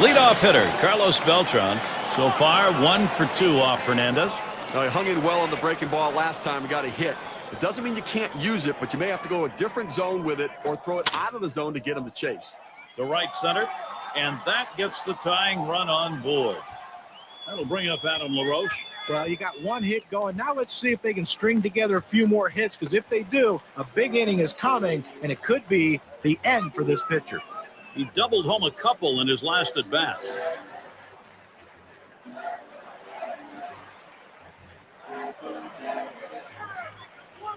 Leadoff hitter, Carlos Beltran. So far, 1 for 2 off Hernandez. He hung in well on the breaking ball last time and got a hit. It doesn't mean you can't use it, but you may have to go a different zone with it or throw it out of the zone to get him to chase. The right center, and that gets the tying run on board. That'll bring up Adam LaRoche. Well, you got one hit going. Now let's see if they can string together a few more hits, because if they do, a big inning is coming, and it could be the end for this pitcher. He doubled home a couple in his last at-bat.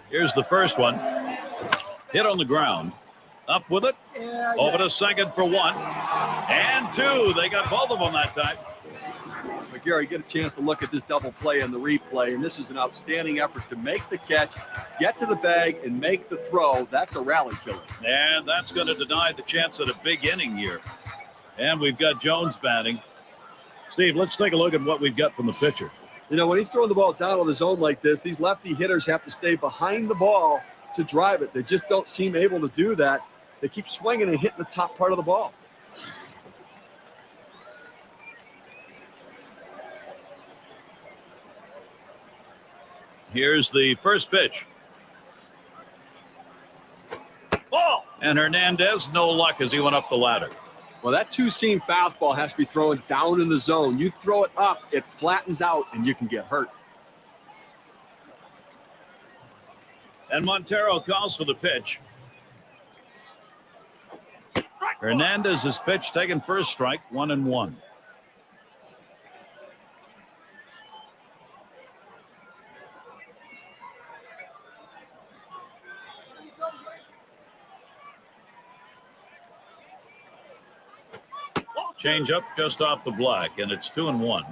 Here's the first one. Hit on the ground. Up with it. Over to second for 1. And 2. They got both of them that time. But Gary, get a chance to look at this double play and the replay, and this is an outstanding effort to make the catch, get to the bag, and make the throw. That's a rally killer. And that's going to deny the chance at a big inning here. And we've got Jones batting. Steve, let's take a look at what we've got from the pitcher. You know, when he's throwing the ball down on the zone like this, these lefty hitters have to stay behind the ball to drive it. They just don't seem able to do that. They keep swinging and hitting the top part of the ball. Here's the first pitch. Ball! And Hernandez, no luck as he went up the ladder. Well, that two-seam fastball has to be thrown down in the zone. You throw it up, it flattens out, and you can get hurt. And Montero calls for the pitch. Hernandez's pitch taken first strike, 1-1. Change up just off the black, and it's 2-1.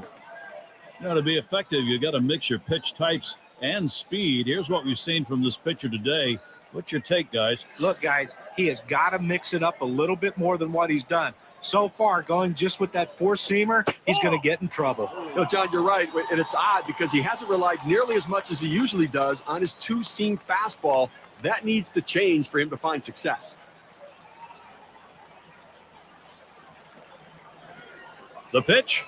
Now, to be effective, you got to mix your pitch types and speed. Here's what we've seen from this pitcher today. What's your take, guys? Look, guys, he has got to mix it up a little bit more than what he's done. So far, going just with that four-seamer, he's going to get in trouble. No, John, you're right, and it's odd because he hasn't relied nearly as much as he usually does on his two-seam fastball. That needs to change for him to find success. The pitch.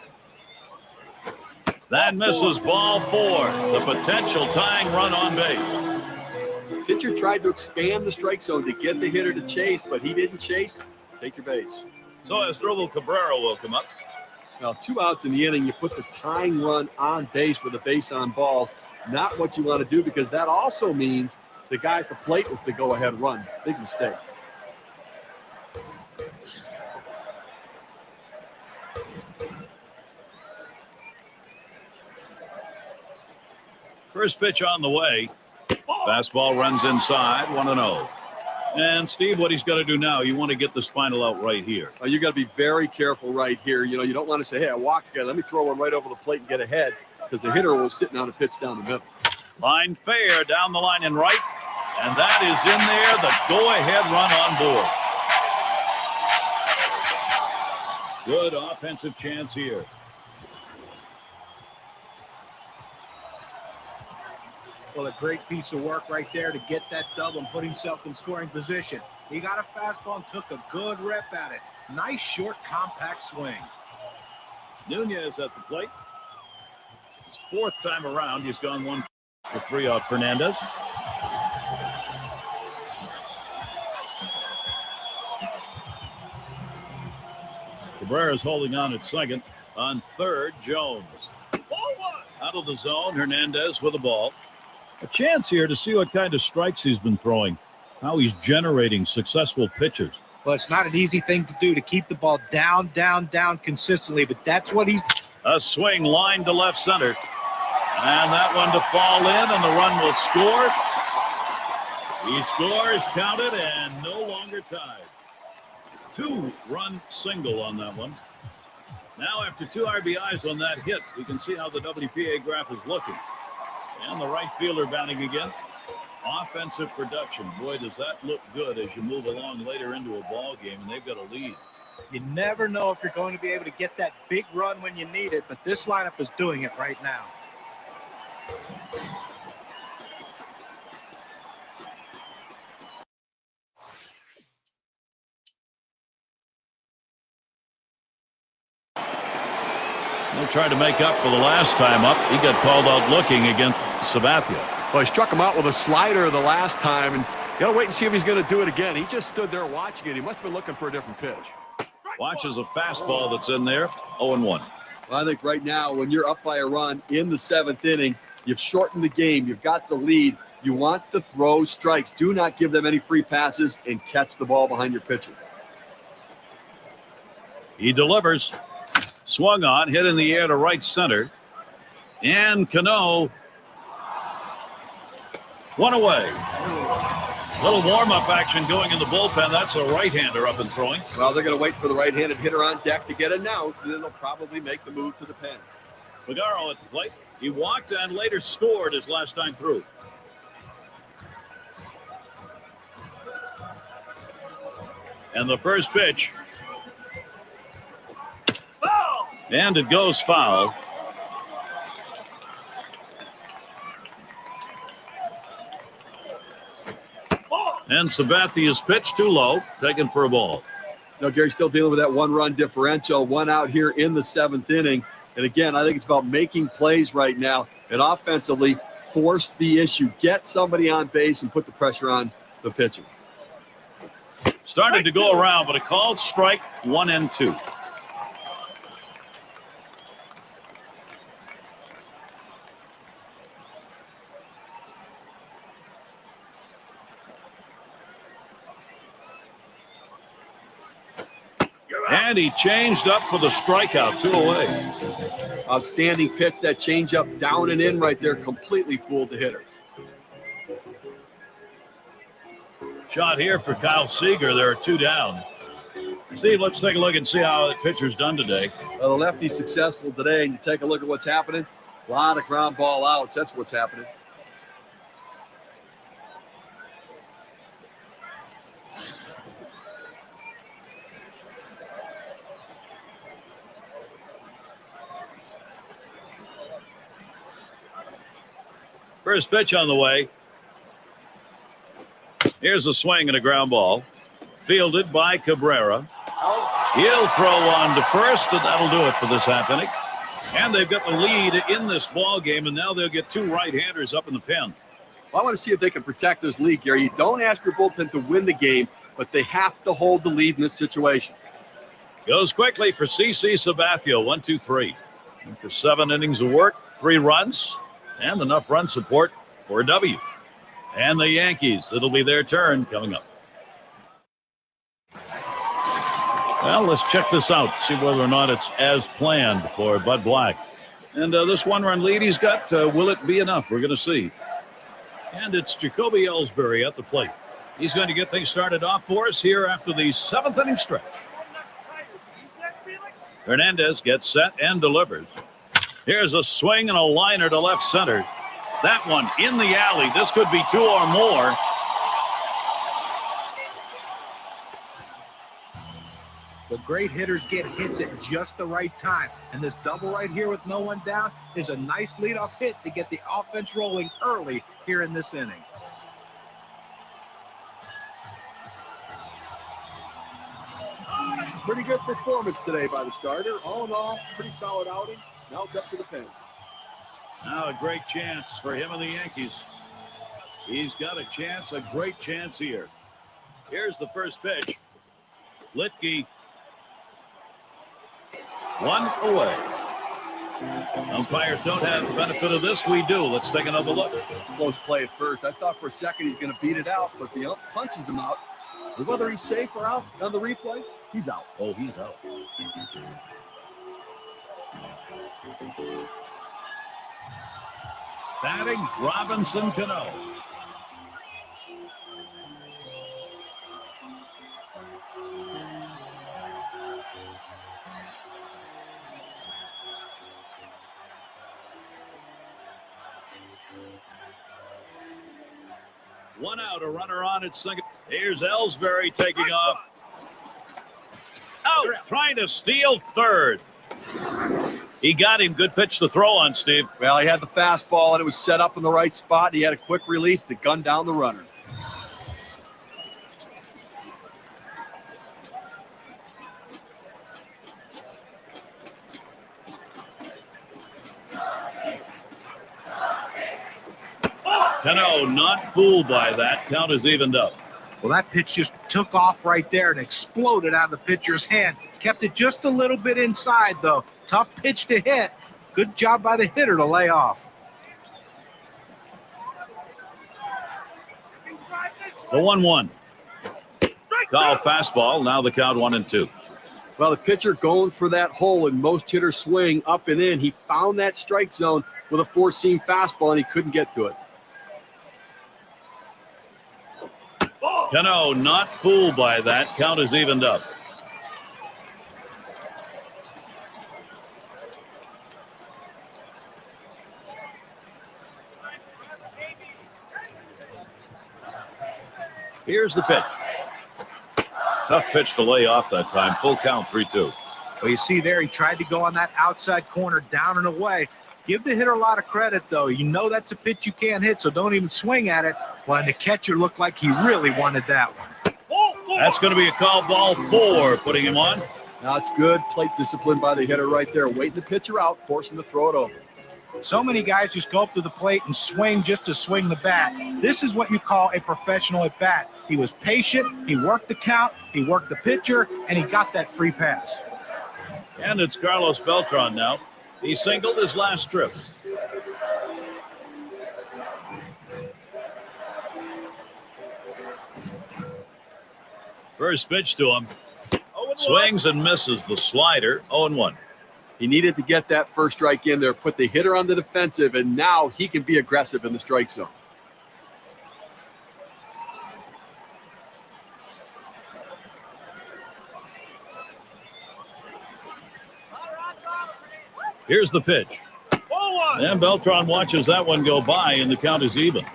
That misses, ball 4. The potential tying run on base. Pitcher tried to expand the strike zone to get the hitter to chase, but he didn't chase. Take your base. So Asdrubal Cabrera will come up. Now, 2 outs in the inning, you put the tying run on base with a base on balls. Not what you want to do, because that also means the guy at the plate is the go-ahead run. Big mistake. First pitch on the way. Fastball runs inside, 1-0. And Steve, what he's got to do now, you want to get this final out right here. You got to be very careful right here. You know, you don't want to say, hey, I walked again. Let me throw one right over the plate and get ahead, because the hitter was sitting on a pitch down the middle. Line fair down the line and right. And that is in there, the go-ahead run on board. Good offensive chance here. Well, a great piece of work right there to get that double and put himself in scoring position. He got a fastball and took a good rep at it. Nice, short, compact swing. Nunez at the plate. His 4th time around. He's gone 1 for 3 out Fernandez. Cabrera's holding on at second. On third, Jones. Out of the zone, Hernandez with the ball. A chance here to see what kind of strikes he's been throwing, how he's generating successful pitches. Well, it's not an easy thing to do, to keep the ball down, down, down consistently, but that's what he's... A swing line to left center. And that one to fall in, and the run will score. He scores, counted, and no longer tied. 2-run single on that one. Now, after 2 RBIs on that hit, we can see how the WPA graph is looking. And the right fielder batting again. Offensive production. Boy, does that look good as you move along later into a ball game, and they've got a lead. You never know if you're going to be able to get that big run when you need it, but this lineup is doing it right now. He'll try to make up for the last time up. He got called out looking against Sabathia. Well, he struck him out with a slider the last time, and you got to wait and see if he's going to do it again. He just stood there watching it. He must have been looking for a different pitch. Watches a fastball that's in there. 0-1. Well, I think right now, when you're up by a run in the 7th inning, you've shortened the game. You've got the lead. You want to throw strikes. Do not give them any free passes and catch the ball behind your pitcher. He delivers. Swung on, hit in the air to right center. And Cano, one away. Little warm-up action going in the bullpen. That's a right-hander up and throwing. Well, they're going to wait for the right-handed hitter on deck to get announced, and then they'll probably make the move to the pen. Pagaro at the plate. He walked and later scored his last time through. And the first pitch. And it goes foul. And Sabathia's pitch too low, taken for a ball. No, Gary's still dealing with that one-run differential. One out here in the 7th inning. And again, I think it's about making plays right now and offensively force the issue. Get somebody on base and put the pressure on the pitcher. Started to go around, but a called strike, 1-2. And he changed up for the strikeout, 2 away. Outstanding pitch, that changeup down and in right there, completely fooled the hitter. Shot here for Kyle Seager. There are 2 down. Steve, let's take a look and see how the pitcher's done today. Well, the lefty's successful today, and you take a look at what's happening. A lot of ground ball outs. That's what's happening. First pitch on the way. Here's a swing and a ground ball. Fielded by Cabrera. He'll throw on to first, and that'll do it for this half inning. And they've got the lead in this ball game, and now they'll get 2 right-handers up in the pen. Well, I want to see if they can protect this lead, Gary. You don't ask your bullpen to win the game, but they have to hold the lead in this situation. Goes quickly for CC Sabathia. 1-2-3. After 7 innings of work, 3 runs, and enough run support for a W. And the Yankees, it'll be their turn coming up. Well, let's check this out, see whether or not it's as planned for Bud Black. And this 1-run lead he's got, will it be enough? We're going to see. And it's Jacoby Ellsbury at the plate. He's going to get things started off for us here after the 7th inning stretch. Hernandez gets set and delivers. Here's a swing and a liner to left center. That one in the alley. This could be 2 or more. The great hitters get hits at just the right time. And this double right here with no one down is a nice leadoff hit to get the offense rolling early here in this inning. Pretty good performance today by the starter. All in all, pretty solid outing. Now it's up to the pen. Now a great chance for him and the Yankees. He's got a chance, a great chance here. Here's the first pitch. Litke. 1 away. Umpires don't have the benefit of this. We do. Let's take another look. Close play at first. I thought for a second he's going to beat it out, but the ump punches him out. But whether he's safe or out on the replay, he's out. Oh, he's out. Batting, Robinson Cano. One out, a runner on at second. Here's Ellsbury taking off. Out, trying to steal third. He got him. Good pitch to throw on, Steve. Well, he had the fastball, and it was set up in the right spot. He had a quick release to gun down the runner. Cano not fooled by that. Count is evened up. Well, that pitch just took off right there and exploded out of the pitcher's hand. Kept it just a little bit inside, though. Tough pitch to hit. Good job by the hitter to lay off. The 1-1. Foul fastball. Now the count 1-2. Well, the pitcher going for that hole, and most hitters swing up and in. He found that strike zone with a four-seam fastball, and he couldn't get to it. Cano not fooled by that. Count is evened up. Here's the pitch. Tough pitch to lay off that time. Full count, 3-2. Well, you see there, he tried to go on that outside corner, down and away. Give the hitter a lot of credit, though. You know that's a pitch you can't hit, so don't even swing at it. Well, the catcher looked like he really wanted that one. That's going to be a call, ball 4, putting him on. Now it's good plate discipline by the hitter right there, waiting the pitcher out, forcing the throw it over. So many guys just go up to the plate and swing just to swing the bat. This is what you call a professional at bat. He was patient, he worked the count, he worked the pitcher, and he got that free pass. And it's Carlos Beltran now. He singled his last trip. First pitch to him. Swings and misses the slider. 0-1. He needed to get that first strike in there, put the hitter on the defensive, and now he can be aggressive in the strike zone. Here's the pitch. And Beltran watches that one go by, and the count is even.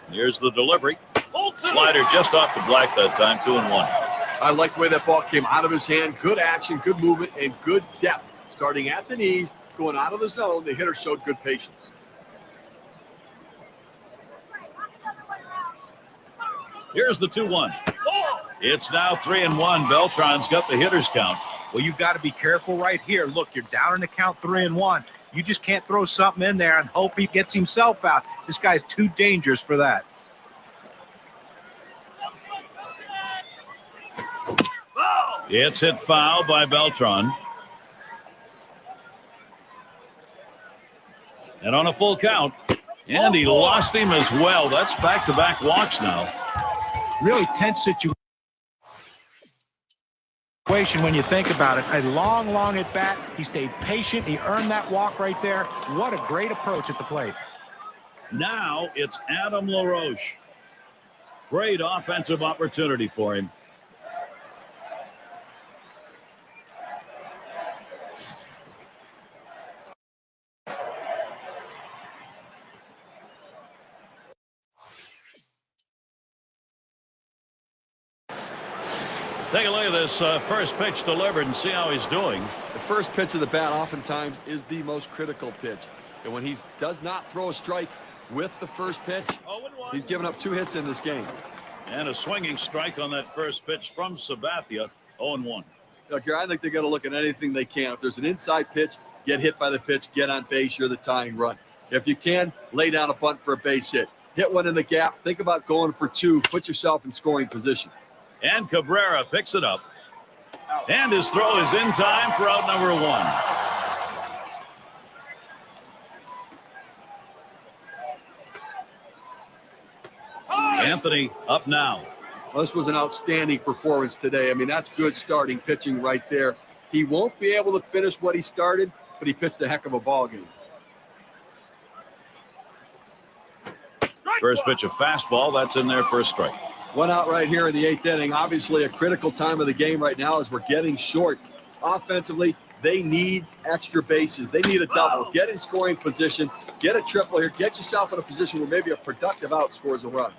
Here's the delivery. Slider just off the black that time, 2-1. I like the way that ball came out of his hand. Good action, good movement, and good depth. Starting at the knees, going out of the zone, the hitter showed good patience. Here's the 2-1. It's now 3-1. Beltran's got the hitter's count. Well, you've got to be careful right here. Look, you're down in the count 3-1. You just can't throw something in there and hope he gets himself out. This guy's too dangerous for that. It's hit foul by Beltran. And on a full count. And he lost him as well. That's back-to-back walks now. Really tense situation when you think about it. A long at bat. He stayed patient. He earned that walk right there. What a great approach at the plate. Now it's Adam LaRoche. Great offensive opportunity for him. Take a look at this first pitch delivered and see how he's doing. The first pitch of the bat oftentimes is the most critical pitch. And when he does not throw a strike with the first pitch, he's given up 2 hits in this game. And a swinging strike on that first pitch from Sabathia, 0-1. Look here, I think they're going to look at anything they can. If there's an inside pitch, get hit by the pitch, get on base, you're the tying run. If you can, lay down a bunt for a base hit. Hit one in the gap, think about going for 2, put yourself in scoring position. And Cabrera picks it up. And his throw is in time for out number 1. Anthony up now. Well, this was an outstanding performance today. I mean, that's good starting pitching right there. He won't be able to finish what he started, but he pitched a heck of a ball game. First pitch, a fastball. That's in there for a strike. 1 out right here in the 8th inning. Obviously a critical time of the game right now as we're getting short. Offensively, they need extra bases. They need a double. Get in scoring position. Get a triple here. Get yourself in a position where maybe a productive out scores a run.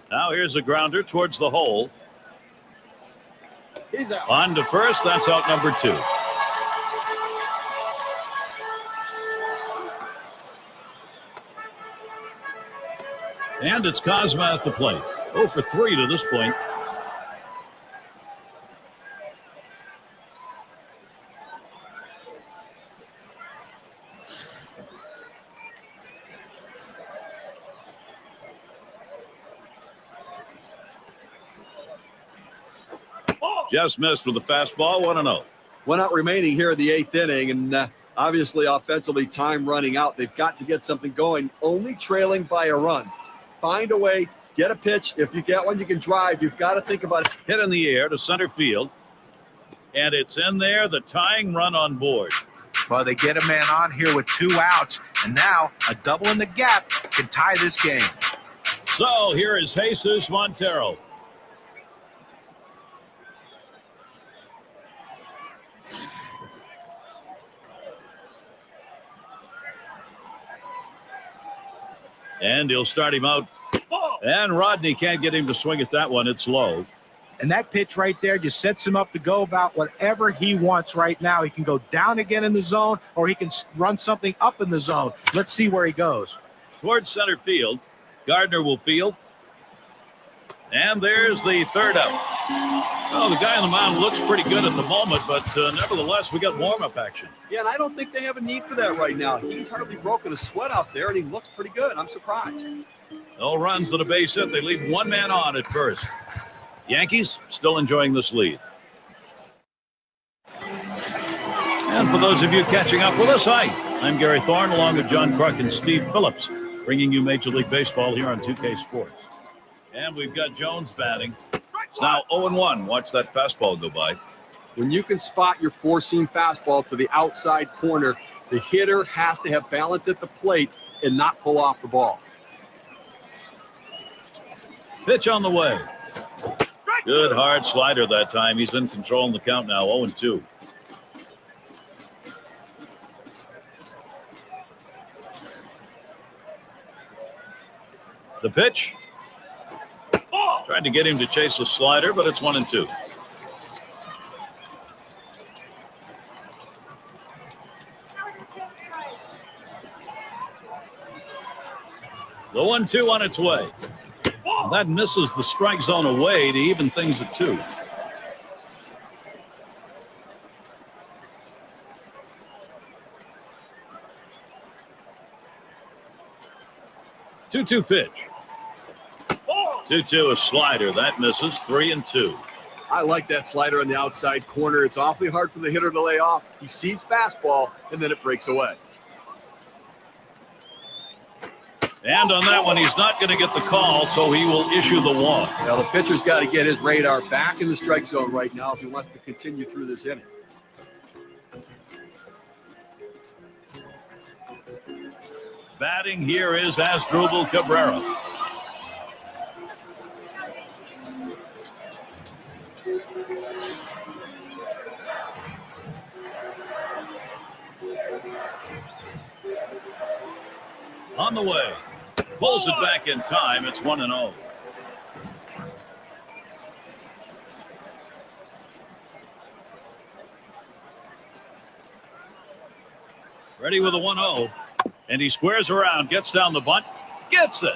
Now here's a grounder towards the hole. He's out. On to first. That's out number 2. And it's Kozma at the plate. 0 for 3 to this point. Just missed with the fastball, 1-0. 1 out remaining here in the 8th inning, and obviously offensively time running out. They've got to get something going, only trailing by a run. Find a way, get a pitch. If you get one, you can drive. You've got to think about it. Hit in the air to center field, and it's in there, the tying run on board. Well, they get a man on here with 2 outs, and now a double in the gap can tie this game. So here is Jesus Montero. And he'll start him out. And Rodney can't get him to swing at that one. It's low. And that pitch right there just sets him up to go about whatever he wants right now. He can go down again in the zone, or he can run something up in the zone. Let's see where he goes. Towards center field. Gardner will field. And there's the 3rd out. Oh, the guy on the mound looks pretty good at the moment, but nevertheless, we got warm-up action. Yeah, and I don't think they have a need for that right now. He's hardly broken a sweat out there, and he looks pretty good. I'm surprised. No runs on a base hit. They leave 1 man on at first. Yankees still enjoying this lead. And for those of you catching up with us, hi. I'm Gary Thorne, along with John Kruk and Steve Phillips, bringing you Major League Baseball here on 2K Sports. And we've got Jones batting. It's now 0-1. Watch that fastball go by. When you can spot your 4-seam fastball to the outside corner, the hitter has to have balance at the plate and not pull off the ball. Pitch on the way. Good hard slider that time. He's in control in the count now, 0-2. The pitch. Tried to get him to chase a slider, but it's 1-2. The 1-2 on its way. That misses the strike zone away to even things at 2. Two-two pitch. 2-2, a slider. That misses. 3-2. I like that slider on the outside corner. It's awfully hard for the hitter to lay off. He sees fastball, and then it breaks away. And on that one, he's not going to get the call, so he will issue the walk. Now, the pitcher's got to get his radar back in the strike zone right now if he wants to continue through this inning. Batting here is Asdrubal Cabrera. On the way. Pulls it back in time. It's 1-0. Ready with a 1-0. And he squares around, gets down the bunt, gets it.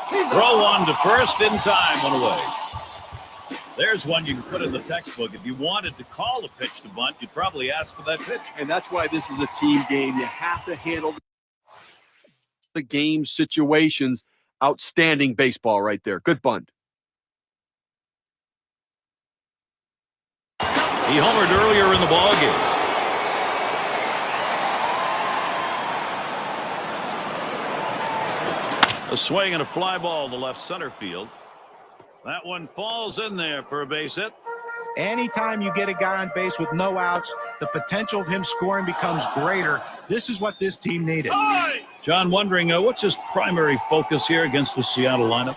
Throw one to first in time, 1 away. There's one you can put in the textbook. If you wanted to call a pitch to bunt, you'd probably ask for that pitch. And that's why this is a team game. You have to handle the game situations. Outstanding baseball right there. Good bunt. He homered earlier in the ballgame. A swing and a fly ball to left center field. That one falls in there for a base hit. Anytime you get a guy on base with no outs, the potential of him scoring becomes greater. This is what this team needed. John, wondering what's his primary focus here against the Seattle lineup?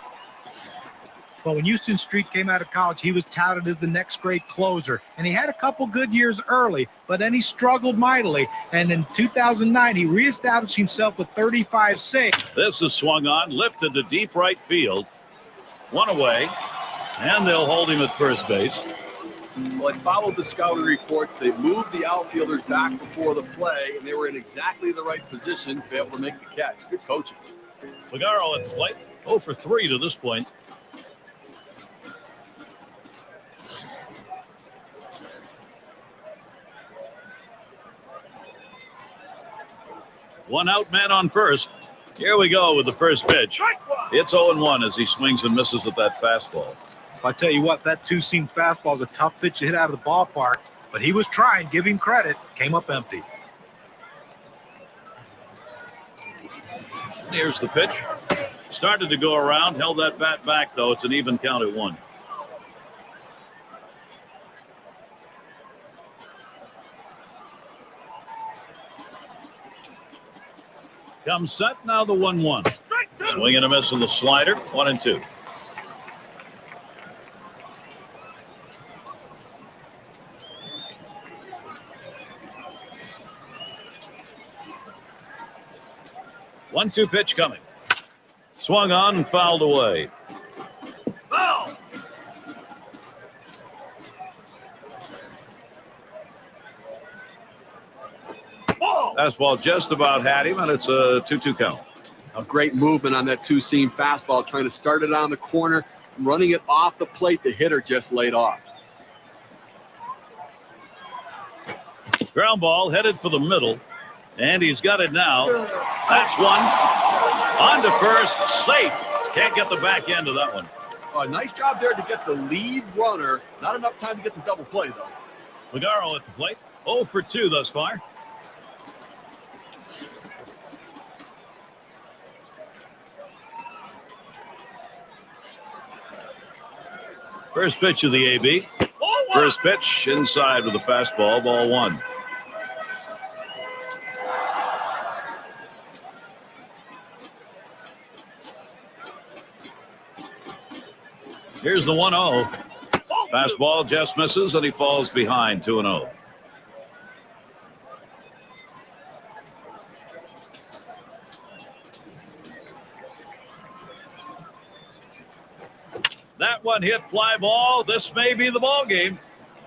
Well, when Houston Street came out of college, he was touted as the next great closer, and he had a couple good years early, but then he struggled mightily, and in 2009, he reestablished himself with 35 saves. This is swung on, lifted to deep right field. 1 away, and they'll hold him at first base. Well, I followed the scouting reports. They moved the outfielders back before the play, and they were in exactly the right position to be able to make the catch. Good coaching. Figaro at the plate. 0 for 3 to this point. One out, man on first. Here we go with the first pitch. It's 0-1 as he swings and misses with that fastball. I tell you what, that two-seam fastball is a tough pitch to hit out of the ballpark, but he was trying. Give him credit. Came up empty. Here's the pitch. Started to go around, held that bat back, though. It's an even count at 1. Comes set, now the 1-1. Swing and a miss on the slider, 1-2. One-two pitch coming. Swung on and fouled away. Foul! Fastball just about had him, and it's a 2-2 count. A great movement on that two-seam fastball, trying to start it on the corner, running it off the plate. The hitter just laid off. Ground ball headed for the middle, and he's got it now. That's one. On to first, safe. Can't get the back end of that one. A nice job there to get the lead runner. Not enough time to get the double play, though. Figaro at the plate. 0 for 2 thus far. First pitch of the AB. First pitch inside with a fastball, ball 1. Here's the 1-0. Fastball just misses, and he falls behind 2-0. That one hit fly ball. This may be the ball game.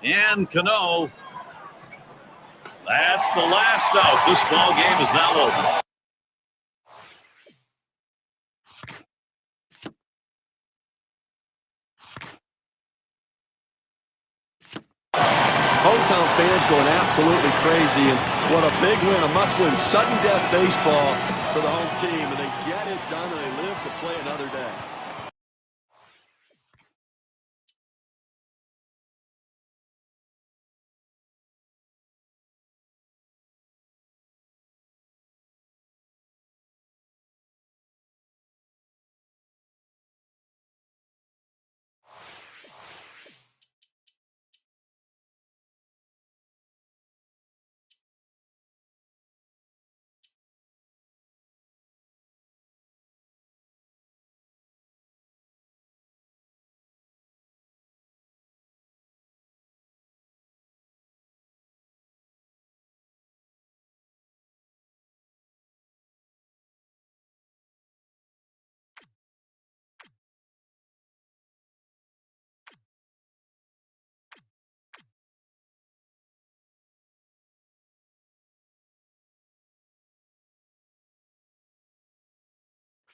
And Cano. That's the last out. This ball game is now over. Hometown fans going absolutely crazy, and what a big win, a must-win, sudden death baseball for the home team, and they get it done, and they live to play another day.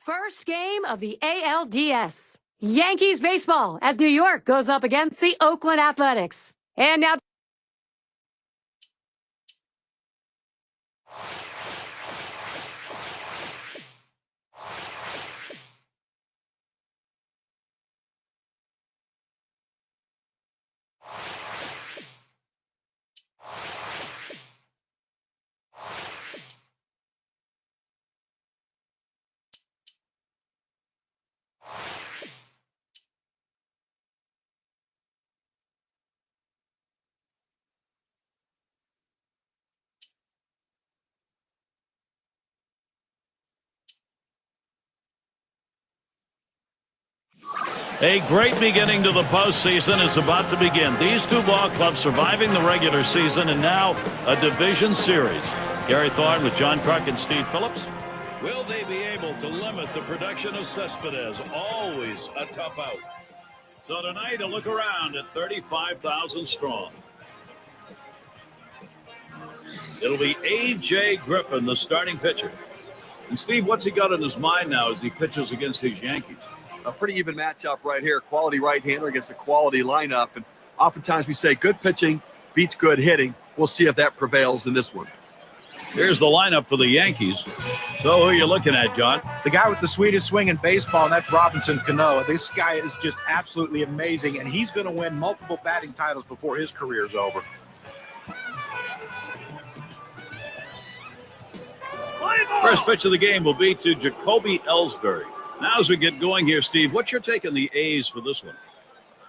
First game of the ALDS. Yankees baseball as New York goes up against the Oakland Athletics. And now A great beginning to the postseason is about to begin. These two ball clubs surviving the regular season and now a division series. Gary Thorne with John Clark and Steve Phillips. Will they be able to limit the production of Cespedes? Always a tough out. So tonight, a look around at 35,000 strong. It'll be A.J. Griffin, the starting pitcher. And Steve, what's he got in his mind now as he pitches against these Yankees? A pretty even matchup right here. Quality right-hander against a quality lineup. And oftentimes we say good pitching beats good hitting. We'll see if that prevails in this one. Here's the lineup for the Yankees. So who are you looking at, John? The guy with the sweetest swing in baseball, and that's Robinson Cano. This guy is just absolutely amazing, and he's going to win multiple batting titles before his career is over. First pitch of the game will be to Jacoby Ellsbury. Now as we get going here, Steve, what's your take on the A's for this one?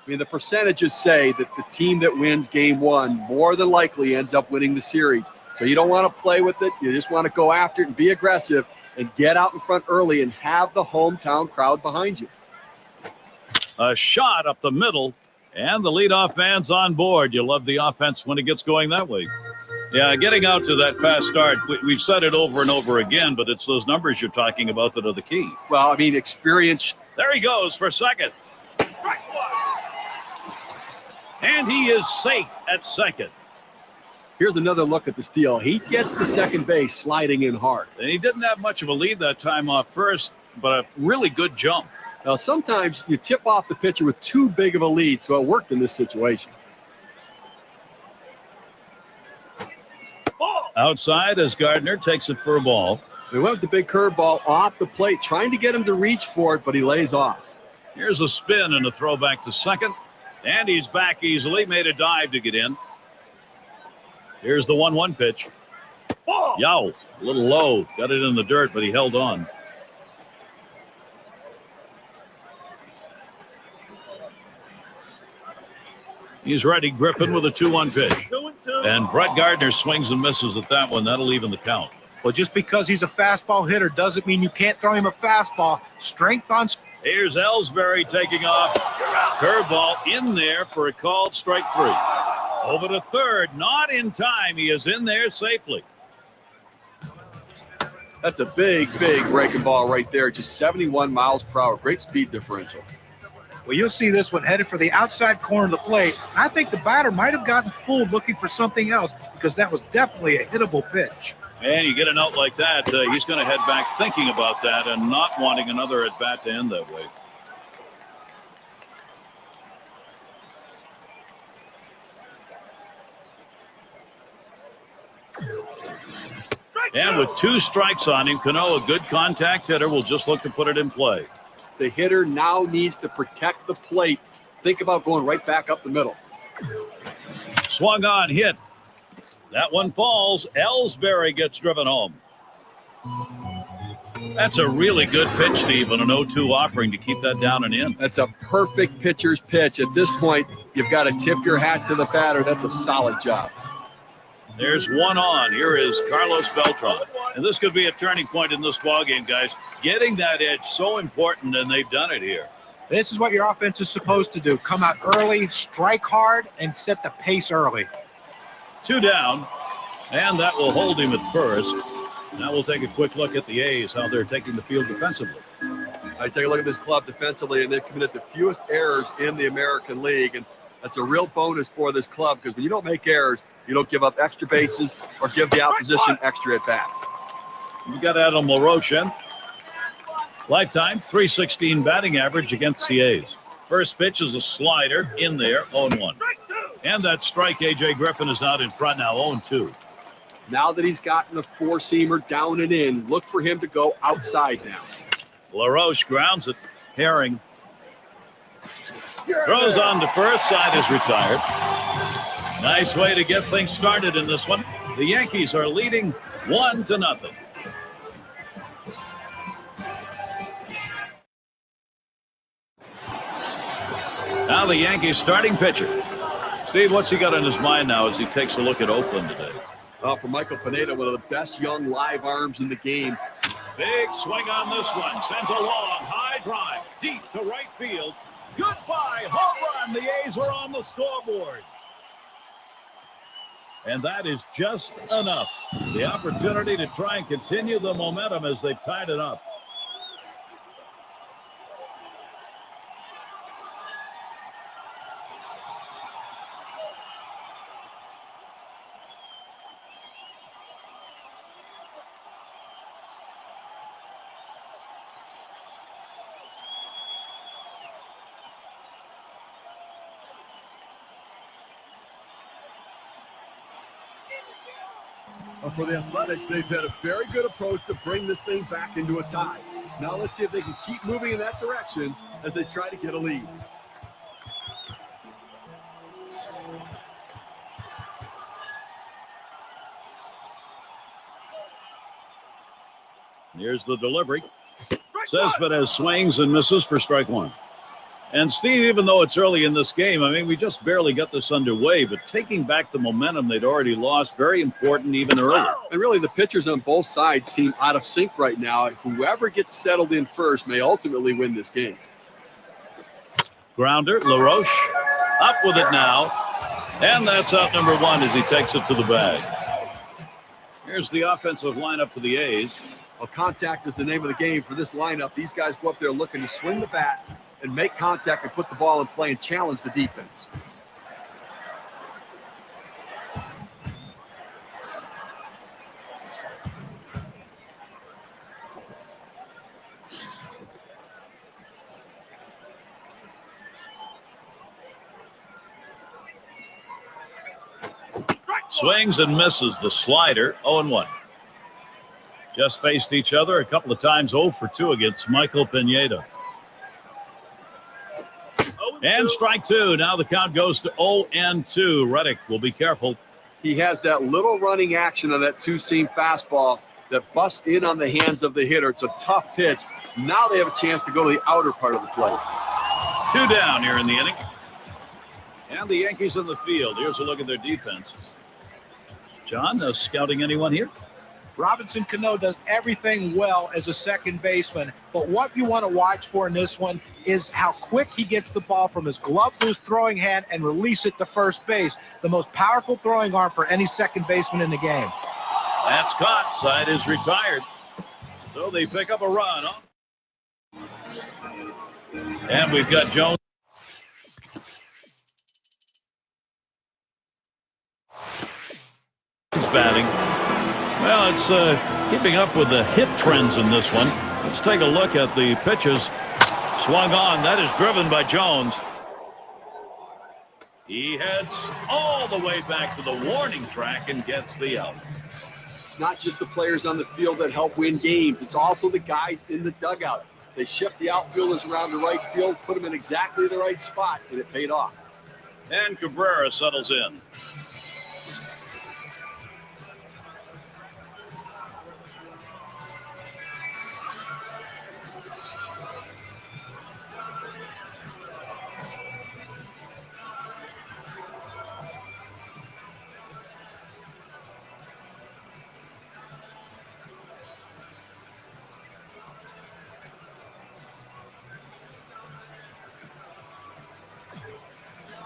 I mean, the percentages say that the team that wins game one more than likely ends up winning the series. So you don't want to play with it. You just want to go after it and be aggressive and get out in front early and have the hometown crowd behind you. A shot up the middle, and the leadoff man's on board. You love the offense when it gets going that way. Yeah, getting out to that fast start, we've said it over and over again, but it's those numbers you're talking about that are the key. Well, I mean, experience. There he goes for second. And he is safe at second. Here's another look at the steal. He gets to second base sliding in hard. And he didn't have much of a lead that time off first, but a really good jump. Now, sometimes you tip off the pitcher with too big of a lead, so it worked in this situation. Outside as Gardner takes it for a ball. They went with the big curveball off the plate, trying to get him to reach for it, but he lays off. Here's a spin and a throw back to second. And he's back easily, made a dive to get in. Here's the 1-1 pitch. Yow, a little low. Got it in the dirt, but he held on. He's ready. Griffin with a 2-1 pitch. 2-2. And Brett Gardner swings and misses at that one. That'll even the count. Well, just because he's a fastball hitter doesn't mean you can't throw him a fastball. Strength on. Here's Ellsbury taking off. Curveball in there for a called strike 3. Over to third, not in time. He is in there safely. That's a big breaking ball right there. Just 71 miles per hour. Great speed differential. Well, you'll see this one headed for the outside corner of the plate. I think the batter might have gotten fooled looking for something else because that was definitely a hittable pitch. And you get a note like that, he's going to head back thinking about that and not wanting another at-bat to end that way. And with 2 strikes on him, Cano, a good contact hitter, will just look to put it in play. The hitter now needs to protect the plate. Think about going right back up the middle. Swung on, hit. That one falls. Ellsbury gets driven home. That's a really good pitch, Steve, on an 0-2 offering to keep that down and in. That's a perfect pitcher's pitch. At this point, you've got to tip your hat to the batter. That's a solid job. There's one on. Here is Carlos Beltran. And this could be a turning point in this ballgame, guys. Getting that edge so important, and they've done it here. This is what your offense is supposed to do. Come out early, strike hard, and set the pace early. 2 down, and that will hold him at first. Now we'll take a quick look at the A's, how they're taking the field defensively. I take a look at this club defensively, and they've committed the fewest errors in the American League, and that's a real bonus for this club because when you don't make errors, you don't give up extra bases or give the opposition extra at-bats. You got Adam LaRoche in. Lifetime, .316 batting average against the A's. First pitch is a slider in there, 0-1. And that strike, A.J. Griffin is out in front now, 0-2. Now that he's gotten the 4-seamer down and in, look for him to go outside now. LaRoche grounds it. Herring throws on to first. Side is retired. Nice way to get things started in this one. The Yankees are leading 1-0. Now the Yankees starting pitcher. Steve, what's he got in his mind now as he takes a look at Oakland today? For Michael Pineda, one of the best young live arms in the game. Big swing on this one. Sends a long, high drive, deep to right field. Goodbye, home run. The A's are on the scoreboard. And that is just enough. The opportunity to try and continue the momentum as they've tied it up. For the Athletics, they've had a very good approach to bring this thing back into a tie. Now let's see if they can keep moving in that direction as they try to get a lead. Here's the delivery. Cespedes swings and misses for strike one. And Steve, even though it's early in this game, I mean, we just barely got this underway, but taking back the momentum they'd already lost, very important even earlier. And really, the pitchers on both sides seem out of sync right now. Whoever gets settled in first may ultimately win this game. Grounder, LaRoche up with it now. And that's out number one as he takes it to the bag. Here's the offensive lineup for the A's. Well, contact is the name of the game for this lineup. These guys go up there looking to swing the bat and make contact and put the ball in play and challenge the defense. Swings and misses the slider, 0-1. Just faced each other a couple of times, 0 for 2 against Michael Pineda. And strike two. Now the count goes to 0-2. Reddick will be careful. He has that little running action on that two-seam fastball that busts in on the hands of the hitter. It's a tough pitch. Now they have a chance to go to the outer part of the plate. 2 down here in the inning. And the Yankees in the field. Here's a look at their defense. John, scouting anyone here? Robinson Cano does everything well as a second baseman, but what you want to watch for in this one is how quick he gets the ball from his glove to his throwing hand and release it to first base. The most powerful throwing arm for any second baseman in the game. That's caught. Side is retired. So they pick up a run. And we've got Jones. Batting. Well, it's keeping up with the hit trends in this one. Let's take a look at the pitches. Swung on. That is driven by Jones. He heads all the way back to the warning track and gets the out. It's not just the players on the field that help win games. It's also the guys in the dugout. They shift the outfielders around the right field, put them in exactly the right spot, and it paid off. And Cabrera settles in.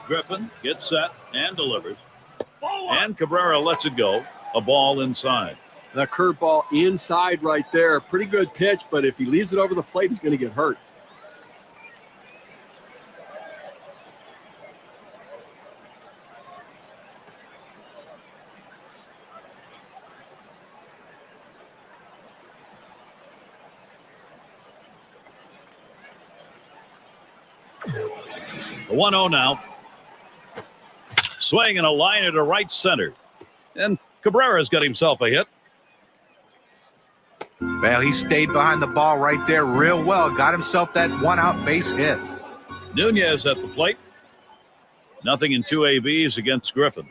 Griffin gets set and delivers. And Cabrera lets it go. A ball inside. That curveball inside right there. Pretty good pitch, but if he leaves it over the plate, he's going to get hurt. The 1-0 now. Swing and a line into right center. And Cabrera's got himself a hit. Well, he stayed behind the ball right there real well. Got himself that one-out base hit. Nunez at the plate. Nothing in 2 ABs against Griffin.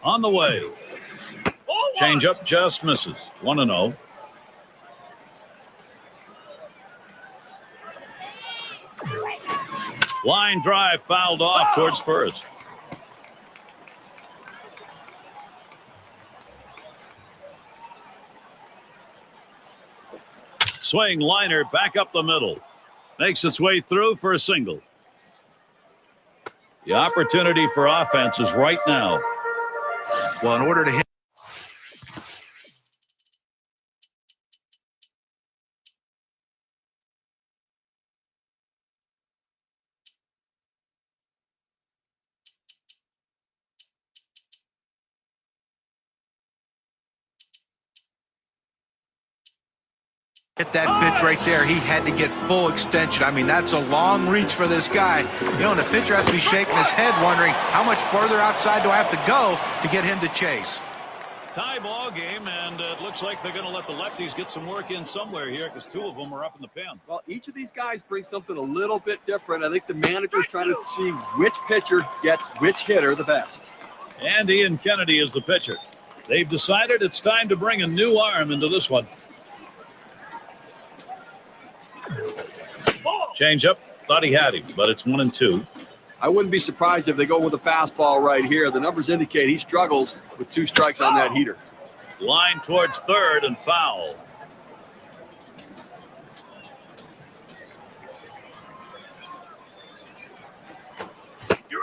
On the way. Change up just misses. 1-0. Line drive fouled off towards first. Swing liner back up the middle. Makes its way through for a single. The opportunity for offense is right now. Well, in order to hit. Hit that pitch right there. He had to get full extension. I mean, that's a long reach for this guy. You know, and the pitcher has to be shaking his head wondering how much further outside do I have to go to get him to chase. Tie ball game, and it looks like they're going to let the lefties get some work in somewhere here because two of them are up in the pen. Well, each of these guys brings something a little bit different. I think the manager's trying to see which pitcher gets which hitter the best. And Ian Kennedy is the pitcher. They've decided it's time to bring a new arm into this one. Change up. Thought he had him, but it's 1-2. I wouldn't be surprised if they go with a fastball right here. The numbers indicate he struggles with 2 strikes on that heater. Line towards third and foul.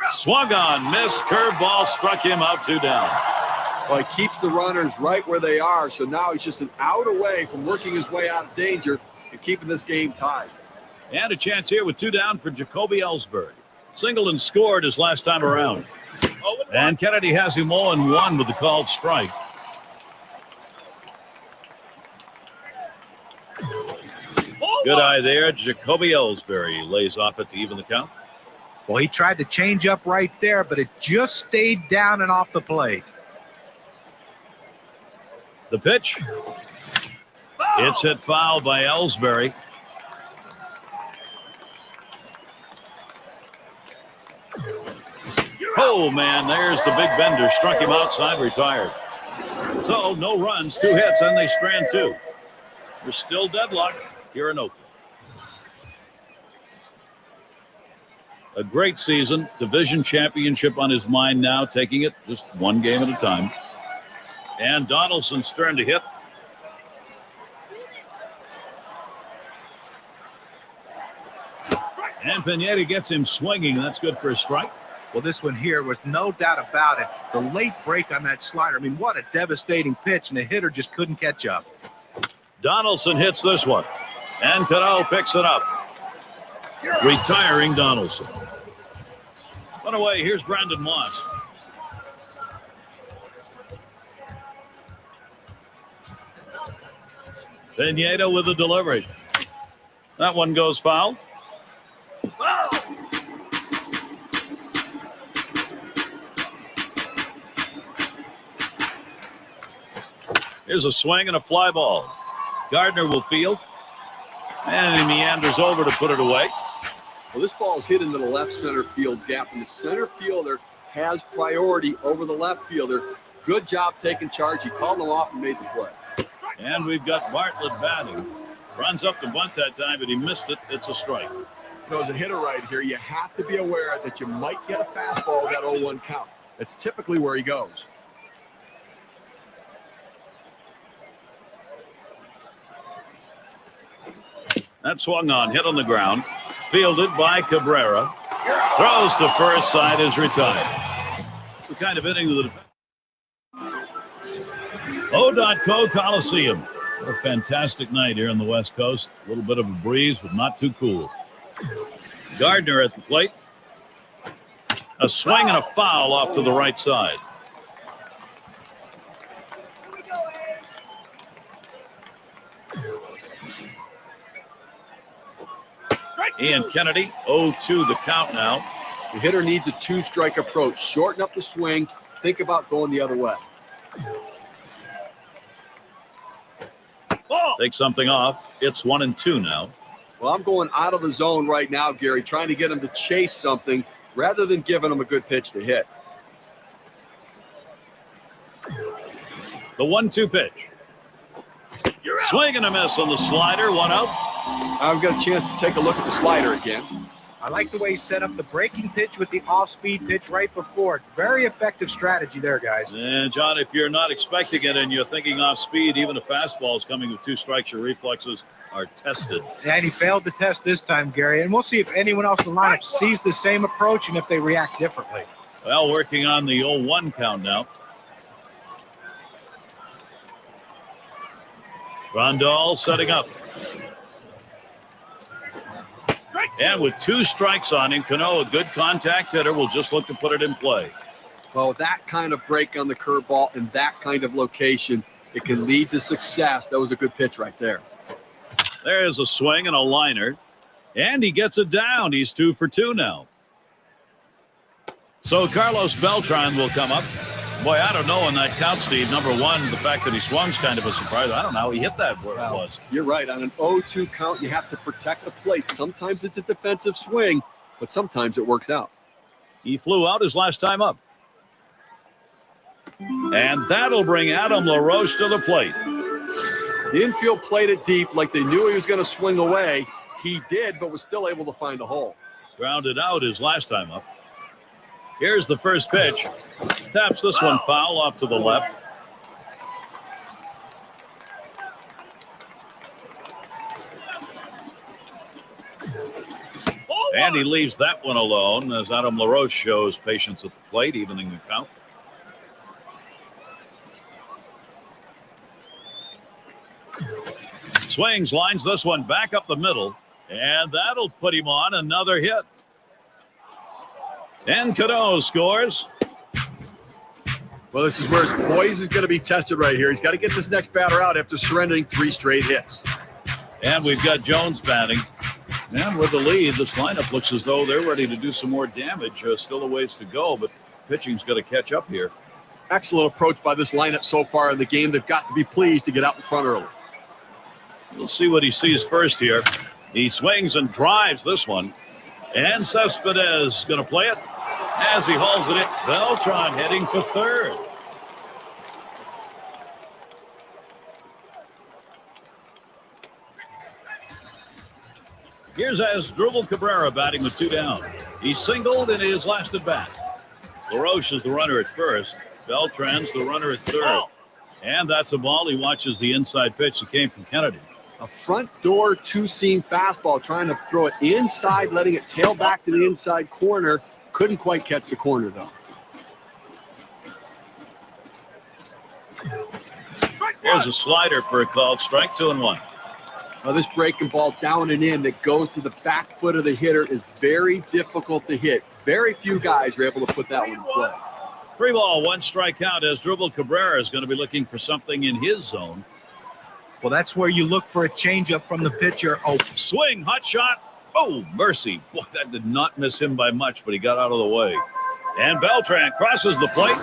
Swung on, missed, curveball, struck him out, 2 down. Well, he keeps the runners right where they are, so now he's just an out away from working his way out of danger and keeping this game tied. And a chance here with 2 down for Jacoby Ellsbury. Singled and scored his last time around. And Kennedy has him 0-1 with the called strike. Good eye there. Jacoby Ellsbury lays off it to even the count. Well, he tried to change up right there, but it just stayed down and off the plate. The pitch. It's hit foul by Ellsbury. Oh, man, there's the big bender. Struck him outside, retired. So, no runs, 2 hits, and they strand 2. We're still deadlocked here in Oakland. A great season. Division championship on his mind now, taking it just 1 game at a time. And Donaldson's turn to hit. And Pineda gets him swinging. That's good for a strike. Well, this one here was no doubt about it. The late break on that slider. I mean, what a devastating pitch, and the hitter just couldn't catch up. Donaldson hits this one, and Cano picks it up. Retiring Donaldson. One away, here's Brandon Moss. Pineda with the delivery. That one goes foul. Here's a swing and a fly ball. Gardner will field. And he meanders over to put it away. Well, this ball is hit into the left center field gap, and the center fielder has priority over the left fielder. Good job taking charge. He called him off and made the play. And we've got Bartlett batting. Runs up to bunt that time, but he missed it. It's a strike. You know, as a hitter right here, you have to be aware that you might get a fastball with that 0-1 count. That's typically where he goes. That swung on, hit on the ground. Fielded by Cabrera. Throws to first, side is retired. It's the kind of inning of the defense. O.Co Coliseum. What a fantastic night here on the West Coast. A little bit of a breeze, but not too cool. Gardner at the plate. A swing and a foul off to the right side. Ian Kennedy, 0-2 the count now. The hitter needs a 2-strike approach. Shorten up the swing. Think about going the other way. Take something off. It's 1-2 now. Well, I'm going out of the zone right now, Gary, trying to get him to chase something rather than giving him a good pitch to hit. The 1-2 pitch. Swing and a miss on the slider. 1 out. I've got a chance to take a look at the slider again. I like the way he set up the breaking pitch with the off-speed pitch right before it. Very effective strategy there, guys. And, John, if you're not expecting it and you're thinking off speed, even a fastball is coming with 2 strikes, your reflexes are tested. And he failed to test this time, Gary. And we'll see if anyone else in the lineup sees the same approach and if they react differently. Well, working on the 0-1 count now. Rondal setting up. And with 2 strikes on him, Cano, a good contact hitter, will just look to put it in play. Well, that kind of break on the curveball and that kind of location, it can lead to success. That was a good pitch right there. There's a swing and a liner. And he gets it down. He's 2 for 2 now. So Carlos Beltran will come up. Boy, I don't know on that count, Steve. Number one, the fact that he swung's kind of a surprise. I don't know how he hit that where it was. You're right. On an 0-2 count, you have to protect the plate. Sometimes it's a defensive swing, but sometimes it works out. He flew out his last time up. And that'll bring Adam LaRoche to the plate. The infield played it deep like they knew he was going to swing away. He did, but was still able to find a hole. Grounded out his last time up. Here's the first pitch. Taps this one foul off to the left. And he leaves that one alone as Adam LaRoche shows patience at the plate, evening the count. Swings, lines this one back up the middle, and that'll put him on another hit. And Cano scores. Well, this is where his poise is going to be tested right here. He's got to get this next batter out after surrendering 3 straight hits. And we've got Jones batting. And with the lead, this lineup looks as though they're ready to do some more damage. Still a ways to go, but pitching's got to catch up here. Excellent approach by this lineup so far in the game. They've got to be pleased to get out in front early. We'll see what he sees first here. He swings and drives this one. And Cespedes going to play it as he hauls it in. Beltran heading for third. Here's Asdrubal Cabrera batting with 2 down. He singled in his last at bat. LaRoche is the runner at first. Beltran's the runner at third. And that's a ball. He watches the inside pitch that came from Kennedy. A front door 2-seam fastball, trying to throw it inside, letting it tail back to the inside corner. Couldn't quite catch the corner, though. There's a slider for a called strike, 2-1. This breaking ball down and in that goes to the back foot of the hitter is very difficult to hit. Very few guys are able to put that one in play. 3 ball, 1 strikeout as Asdrubal Cabrera is going to be looking for something in his zone. Well, that's where you look for a changeup from the pitcher. Oh, swing, hot shot. Oh, mercy. Boy, that did not miss him by much, but he got out of the way. And Beltran crosses the plate.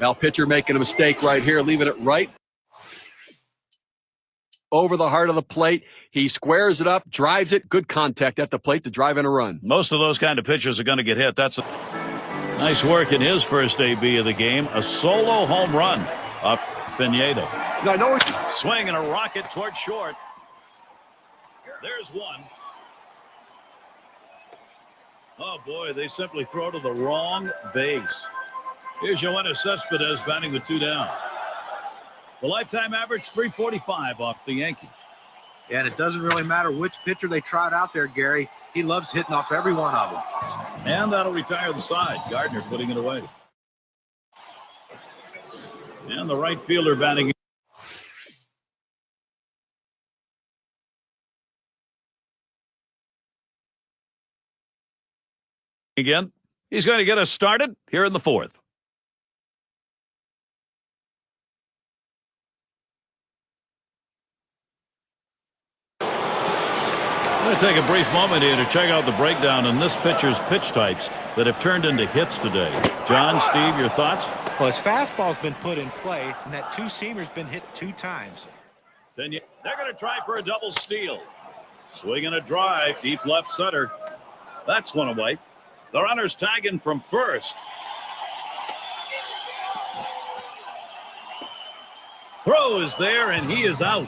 Now, pitcher making a mistake right here, leaving it right over the heart of the plate. He squares it up, drives it. Good contact at the plate to drive in a run. Most of those kind of pitchers are going to get hit. That's a nice work in his first AB of the game. A solo home run up Pineda. No, I know it's swing and a rocket toward short. There's one. Oh, boy, they simply throw to the wrong base. Here's Yoenis Cespedes batting with 2 down. The lifetime average, 345 off the Yankees. Yeah, and it doesn't really matter which pitcher they trot out there, Gary. He loves hitting off every one of them. And that'll retire the side. Gardner putting it away. And the right fielder batting. Again, he's going to get us started here in the 4th. I'm going to take a brief moment here to check out the breakdown in this pitcher's pitch types that have turned into hits today. John, Steve, your thoughts? Well, his fastball's been put in play, and that 2-seamer's been hit 2 times. Then they're going to try for a double steal. Swing and a drive, deep left center. That's one away. The runner's tagging from first. Throw is there, and he is out.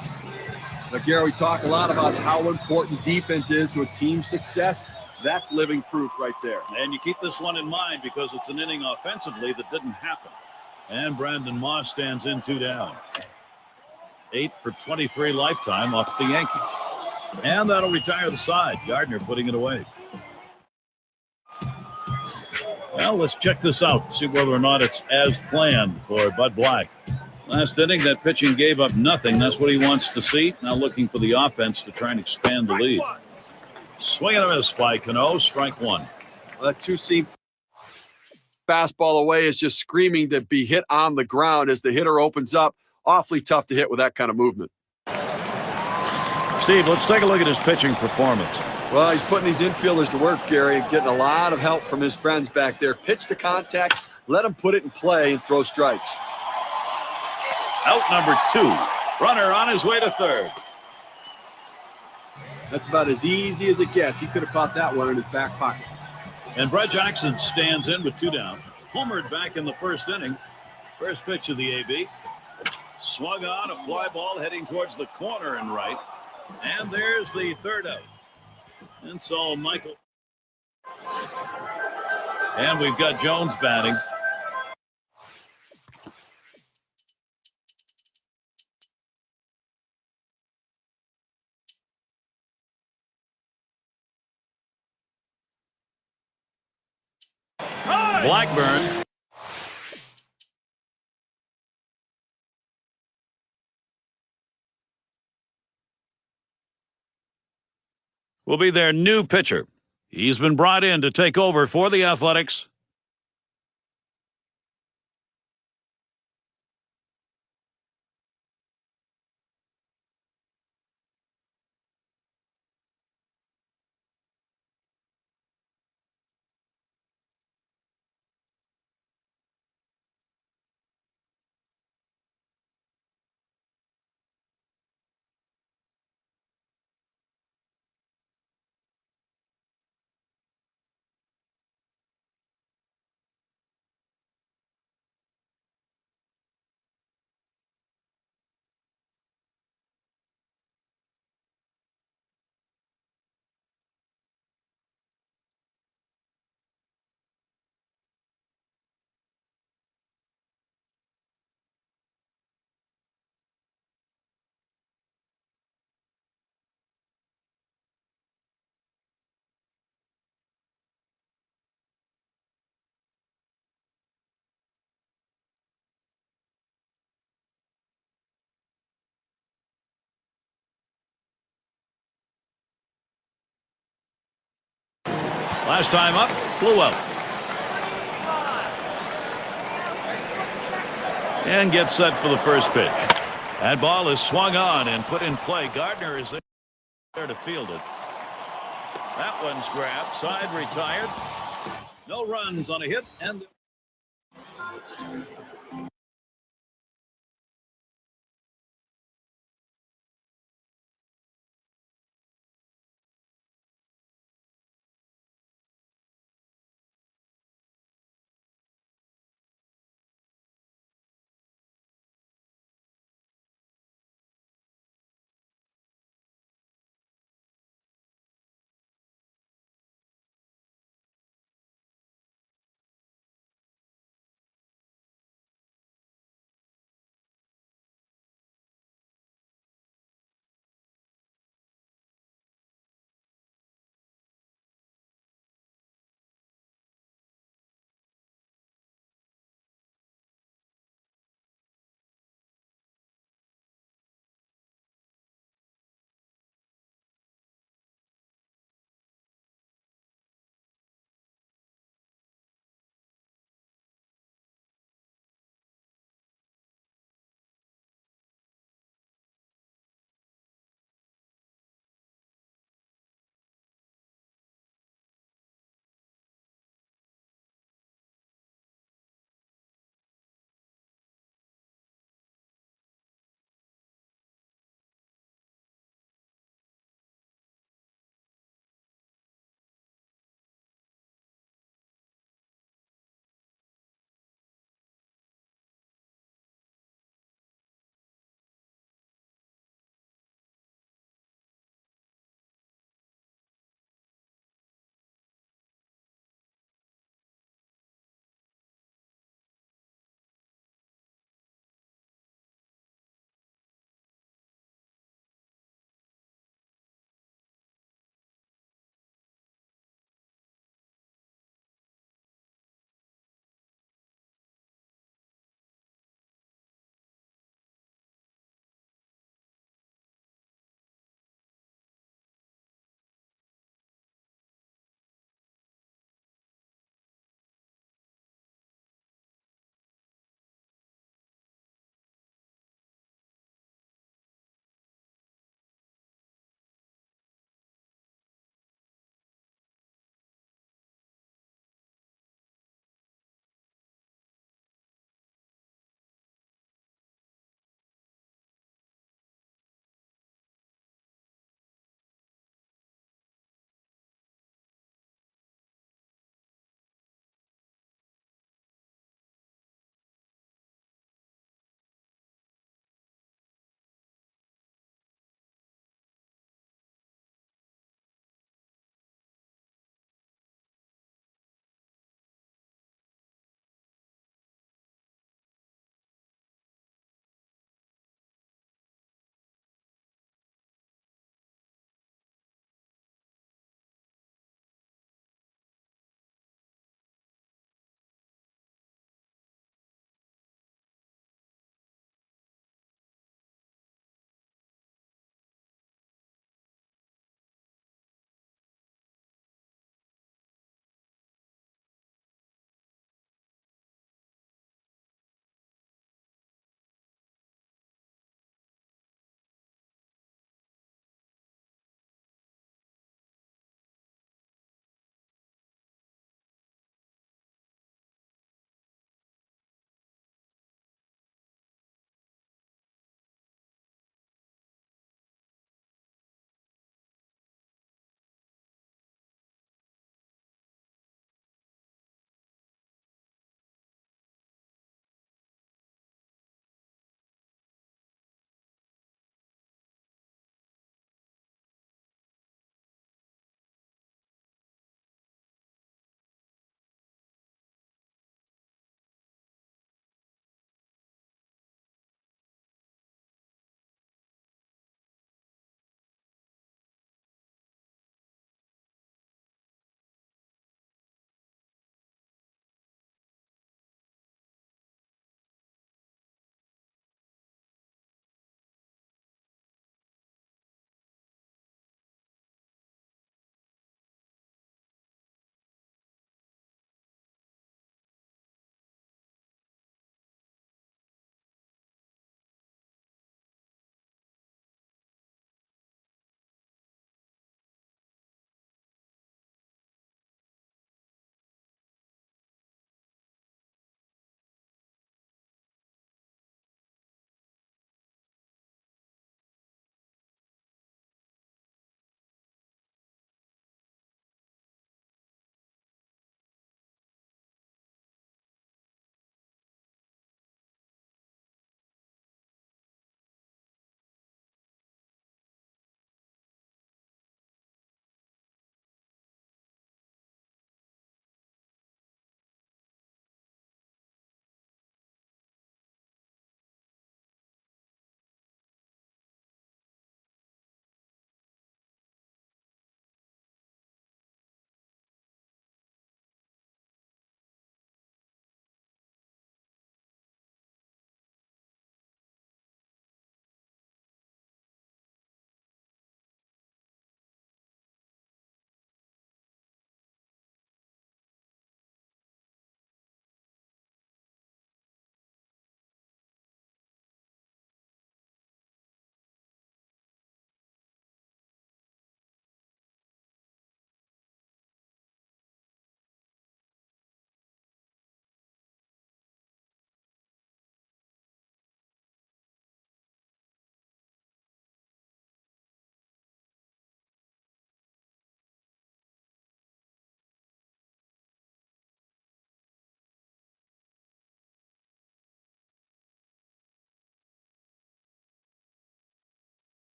But Gary, we talk a lot about how important defense is to a team's success. That's living proof right there. And you keep this one in mind because it's an inning offensively that didn't happen. And Brandon Moss stands in 2 down. 8 for 23 lifetime off the Yankees. And that'll retire the side. Gardner putting it away. Well, let's check this out. See whether or not it's as planned for Bud Black. Last inning, that pitching gave up nothing. That's what he wants to see. Now looking for the offense to try and expand the lead. Swing and a miss by Cano. Strike 1. That 2-seam fastball away is just screaming to be hit on the ground as the hitter opens up. Awfully tough to hit with that kind of movement. Steve, let's take a look at his pitching performance. Well, he's putting these infielders to work, Gary, and getting a lot of help from his friends back there. Pitch to contact, let him put it in play and throw strikes. Out number 2. Runner on his way to third. That's about as easy as it gets. He could have caught that one in his back pocket. And Brett Jackson stands in with 2 down. Homered back in the first inning. First pitch of the AB. Swung on, a fly ball heading towards the corner and right. And there's the third out. And so Michael. And we've got Jones batting. Blackburn. Will be their new pitcher. He's been brought in to take over for the Athletics. Last time up, flew out. And gets set for the first pitch. That ball is swung on and put in play. Gardner is there to field it. That one's grabbed. Side retired. No runs on a hit. And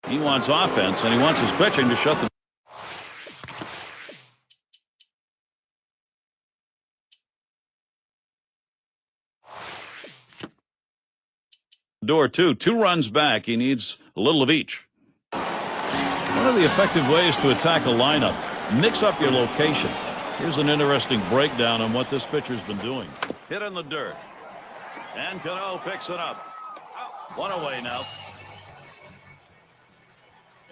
He wants offense, and he wants his pitching to shut the door, too. 2 runs back. He needs a little of each. One of the effective ways to attack a lineup, mix up your location. Here's an interesting breakdown on what this pitcher's been doing. Hit in the dirt. And Cano picks it up. 1 away now.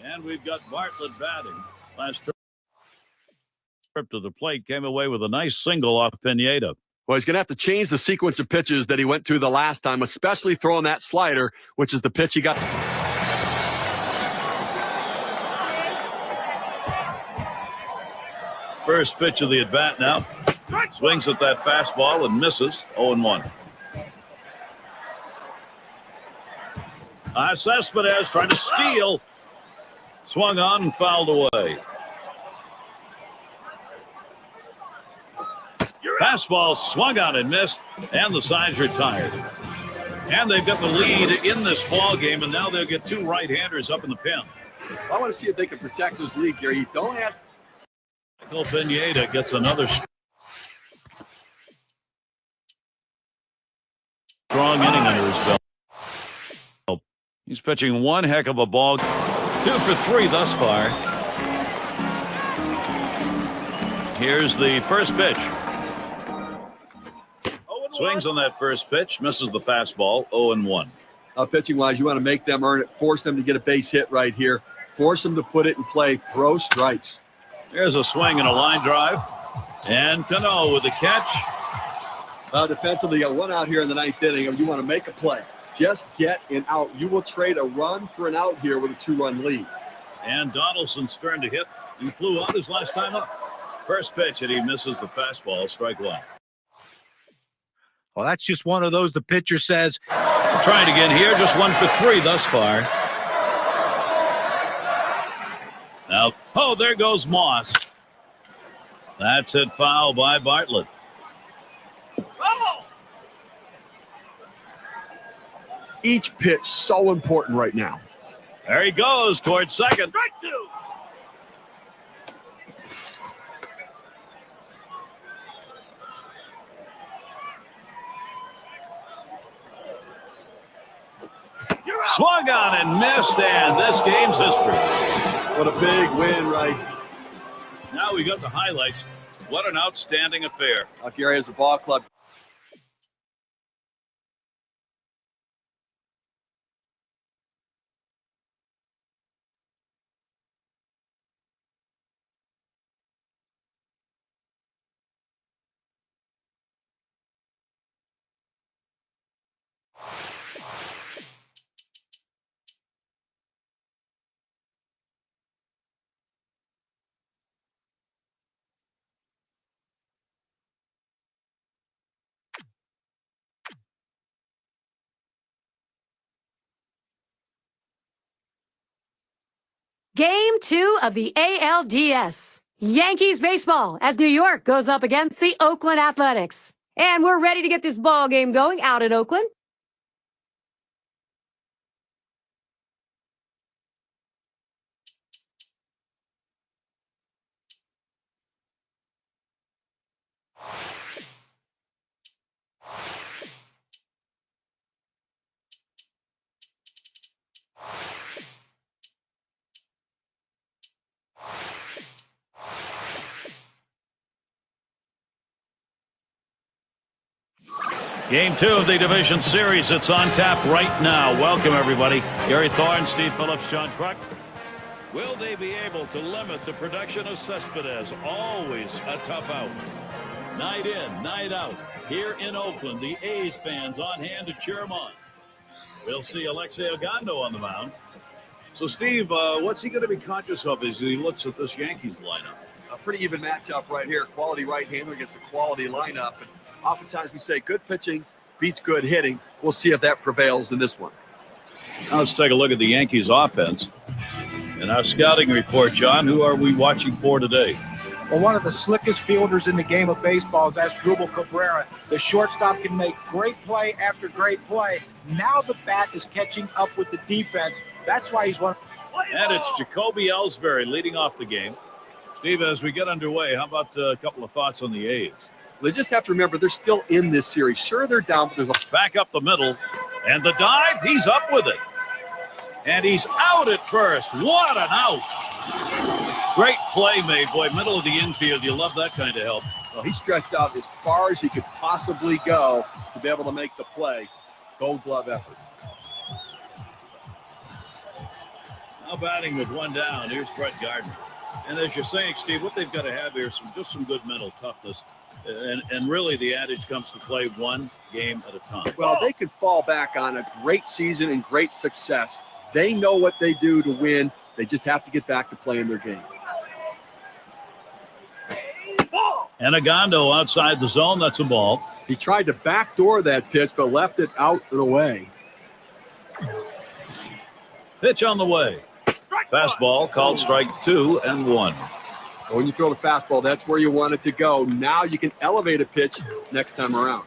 And we've got Bartlett batting. Last trip to the plate came away with a nice single off Pineda. Well, he's going to have to change the sequence of pitches that he went to the last time, especially throwing that slider, which is the pitch he got. First pitch of the at-bat now. Swings at that fastball and misses. 0-1. Cespedes trying to steal. Swung on and fouled away. Fastball swung on and missed, and the side's retired. And they've got the lead in this ball game, and now they'll get 2 right-handers up in the pen. I want to see if they can protect this lead, Gary. You don't have. Michael Pineda gets another strong inning under his belt. He's pitching one heck of a ball. 2 for 3 thus far. Here's the first pitch. Swings on that first pitch, misses the fastball. 0-1. Pitching-wise, you want to make them earn it, force them to get a base hit right here, force them to put it in play, throw strikes. There's a swing and a line drive. And Cano with the catch. Defensively, you got 1 out here in the 9th inning. You want to make a play. Just get an out. You will trade a run for an out here with a 2-run lead. And Donaldson's turn to hit. He flew out his last time up. First pitch, and he misses the fastball. Strike 1. Well, that's just one of those the pitcher says. Trying again here, just 1 for 3 thus far. Now, oh, there goes Moss. That's hit foul by Bartlett. Each pitch so important right now. There he goes towards second. Strike 2. Swung on and missed, and this game's history. What a big win, right? Now we got the highlights. What an outstanding affair. Gary has the ball club. Game 2 of the ALDS. Yankees baseball as New York goes up against the Oakland Athletics. And we're ready to get this ball game going out at Oakland. Game 2 of the division series. It's on tap right now. Welcome, everybody. Gary Thorne, Steve Phillips, John Kruk. Will they be able to limit the production of Cespedes? Always a tough out. Night in, night out. Here in Oakland, the A's fans on hand to cheer him on. We'll see Alexei Ogando on the mound. So, Steve, what's he going to be conscious of as he looks at this Yankees lineup? A pretty even matchup right here. Quality right-hander against a quality lineup. And oftentimes we say good pitching beats good hitting. We'll see if that prevails in this one. Now let's take a look at the Yankees offense. In our scouting report, John, who are we watching for today? Well, one of the slickest fielders in the game of baseball is Asdrubal Cabrera. The shortstop can make great play after great play. Now the bat is catching up with the defense. That's why he's one. And it's Jacoby Ellsbury leading off the game. Steve, as we get underway, how about a couple of thoughts on the A's? They just have to remember they're still in this series. Sure, they're down, but there's a Back up the middle, and the dive, he's up with it. And he's out at first. What an out. Great play made, boy, middle of the infield. You love that kind of help. Well, he stretched out as far as he could possibly go to be able to make the play. Gold glove effort. Now batting with one down, here's Brett Gardner. And as you're saying, Steve, what they've got to have here is some good mental toughness. And really the adage comes to play one game at a time. Well, they could fall back on a great season and great success. They know what they do to win. They just have to get back to playing their game. And Agondo outside the zone. That's a ball. He tried to backdoor that pitch, but left it out and away. Pitch on the way. Fastball called strike 2-1. When you throw the fastball, that's where you want it to go. Now you can elevate a pitch next time around.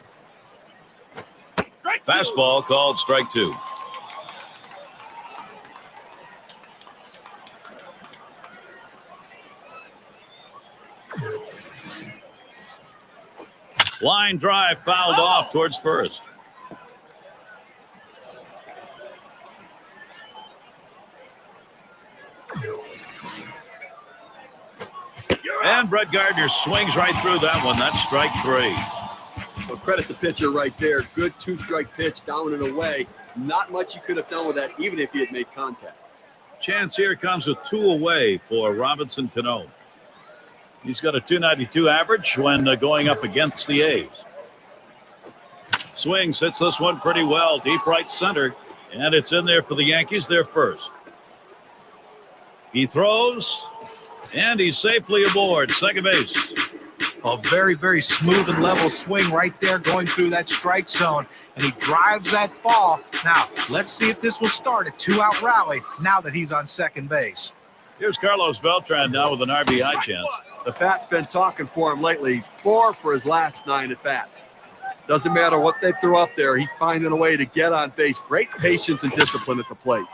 Fastball called strike 2. Line drive fouled off towards first. And Brett Gardner swings right through that one. That's strike 3. Well, credit the pitcher right there. Good two-strike pitch down and away. Not much you could have done with that, even if he had made contact. Chance here comes with 2 away for Robinson Cano. He's got a .292 average when going up against the A's. Swings, hits this one pretty well, deep right center, and it's in there for the Yankees. They're first. He throws, and he's safely aboard second base. A very, very smooth and level swing right there going through that strike zone. And he drives that ball. Now, let's see if this will start a 2-out rally now that he's on second base. Here's Carlos Beltran now with an RBI chance. The bat's been talking for him lately. 4 for his last 9 at bats. Doesn't matter what they throw up there. He's finding a way to get on base. Great patience and discipline at the plate.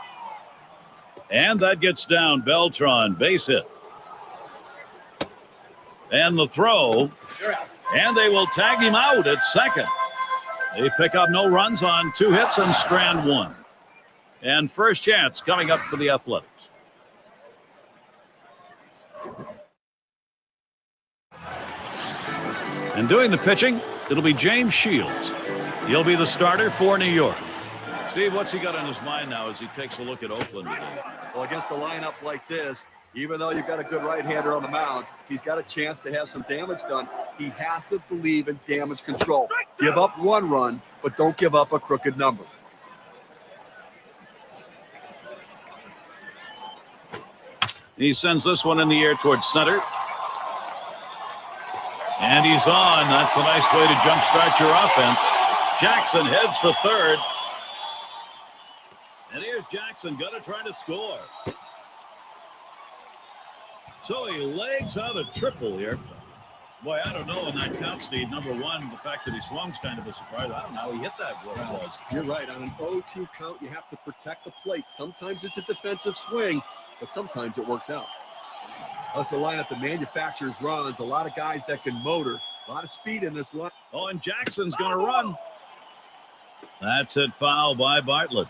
And that gets down Beltran, base hit. And the throw. And they will tag him out at second. They pick up no runs on 2 hits and strand 1. And first chance coming up for the Athletics. And doing the pitching, it'll be James Shields. He'll be the starter for New York. Steve, what's he got on his mind now as he takes a look at Oakland today? Well, against a lineup like this, even though you've got a good right-hander on the mound, he's got a chance to have some damage done. He has to believe in damage control. Give up 1 run, but don't give up a crooked number. He sends this one in the air towards center. And he's on. That's a nice way to jumpstart your offense. Jackson heads for third. And here's Jackson going to try to score. So he legs out a triple here. Boy, I don't know in that count, Steve. Number one, the fact that he swung's kind of a surprise. I don't know how he hit that where it was. You're right. On an 0-2 count, you have to protect the plate. Sometimes it's a defensive swing, but sometimes it works out. That's a lineup that manufactures runs. A lot of guys that can motor. A lot of speed in this line. Oh, and Jackson's going to run. That's it, foul by Bartlett.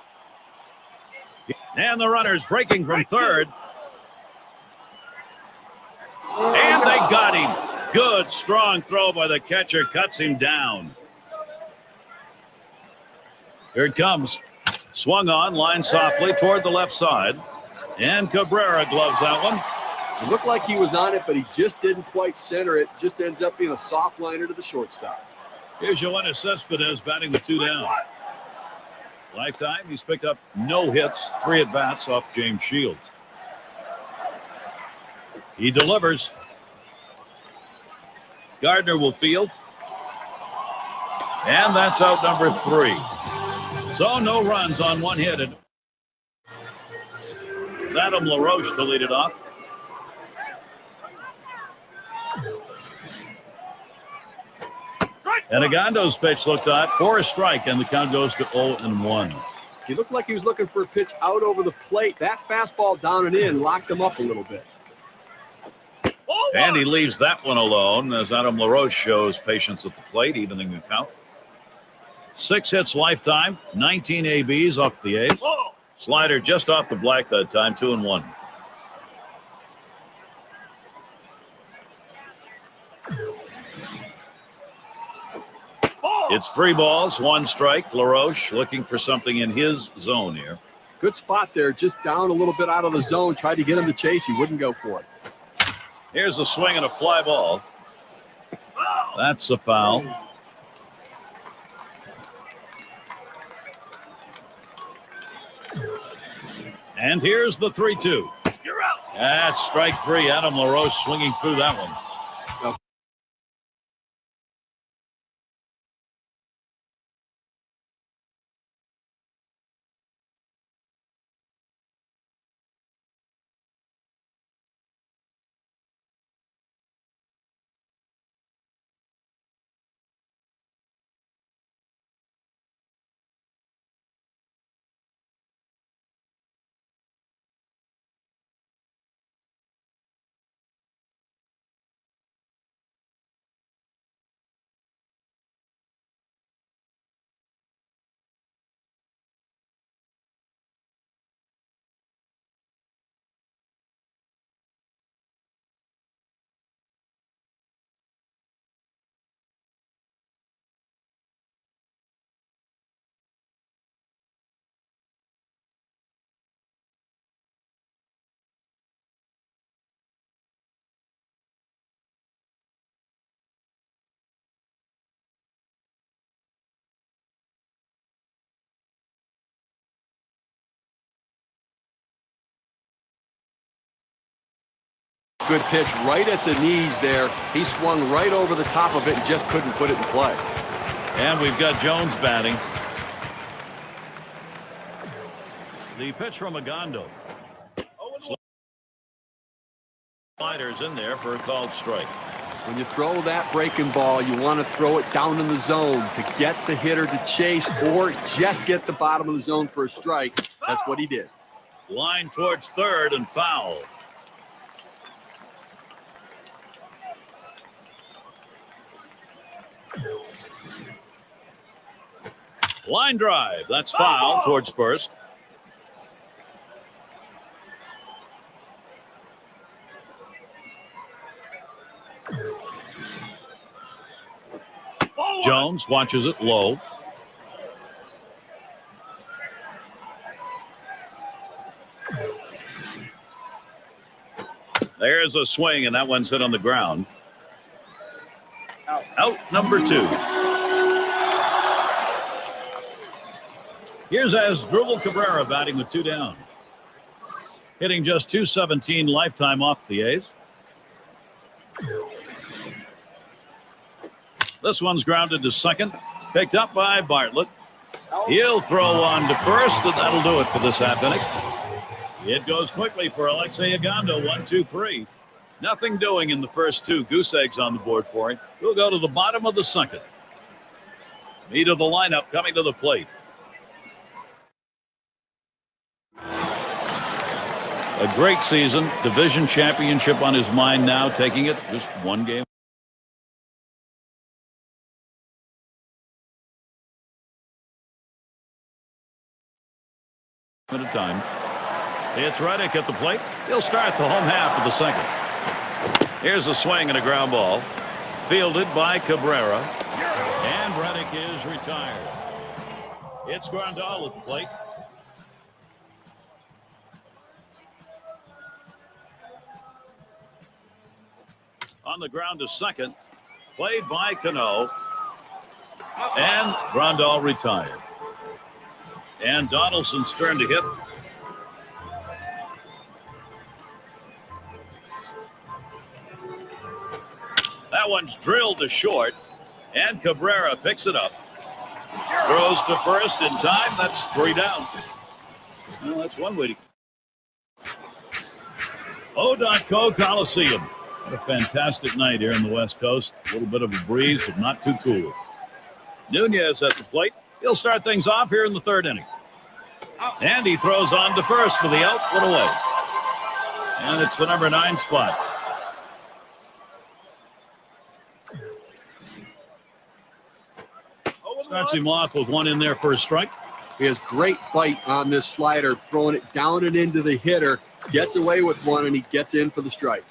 And the runner's breaking from third. And they got him. Good, strong throw by the catcher. Cuts him down. Here it comes. Swung on, line softly toward the left side. And Cabrera gloves that one. It looked like he was on it, but he just didn't quite center it. Just ends up being a soft liner to the shortstop. Here's Yoenis Cespedes batting with 2 down. Lifetime, he's picked up no hits, 3 at-bats off James Shields. He delivers. Gardner will field. And that's out number 3. So no runs on 1 hit. It's Adam LaRoche to lead it off. And Agando's pitch looked out for a strike, and the count goes to 0-1. He looked like he was looking for a pitch out over the plate. That fastball down and in locked him up a little bit. And he leaves that one alone as Adam LaRoche shows patience at the plate, evening the count. 6 hits lifetime, 19 ABs off the A's. Slider just off the black that time, 2-1. It's 3 balls, 1 strike. LaRoche looking for something in his zone here. Good spot there, just down a little bit out of the zone. Tried to get him to chase. He wouldn't go for it. Here's a swing and a fly ball. That's a foul. And here's the 3-2. You're out. That's strike 3. Adam LaRoche swinging through that one. Good pitch right at the knees there. He swung right over the top of it and just couldn't put it in play. And we've got Jones batting. The pitch from Agando. Sliders in there for a called strike. When you throw that breaking ball, you want to throw it down in the zone to get the hitter to chase or just get the bottom of the zone for a strike. That's what he did. Line towards third and foul. Line drive. That's foul towards first. Jones watches it low. There's a swing, and that one's hit on the ground. Out number 2. Here's Asdrubal Cabrera batting with 2 down. Hitting just .217 lifetime off the A's. This one's grounded to second. Picked up by Bartlett. He'll throw on to first, and that'll do it for this half inning. It goes quickly for Alexei Agando. 1, 2, 3. Nothing doing in the first 2. Goose eggs on the board for him. We'll go to the bottom of the second. Meat of the lineup coming to the plate. A great season. Division championship on his mind now. Taking it just 1 game at a time. It's Reddick at the plate. He'll start the home half of the second. Here's a swing and a ground ball. Fielded by Cabrera. And Reddick is retired. It's Grandal at the plate. On the ground to second. Played by Cano. And Grandal retired. And Donaldson's turn to hit. That one's drilled to short, and Cabrera picks it up. Throws to first in time. That's 3 down. Well, that's one way to... O.Co Coliseum. What a fantastic night here on the West Coast. A little bit of a breeze, but not too cool. Nunez at the plate. He'll start things off here in the third inning. And he throws on to first for the out, put away. And it's the number 9 spot. Starts him off with one in there for a strike. He has great bite on this slider, throwing it down and into the hitter. Gets away with one, and he gets in for the strike.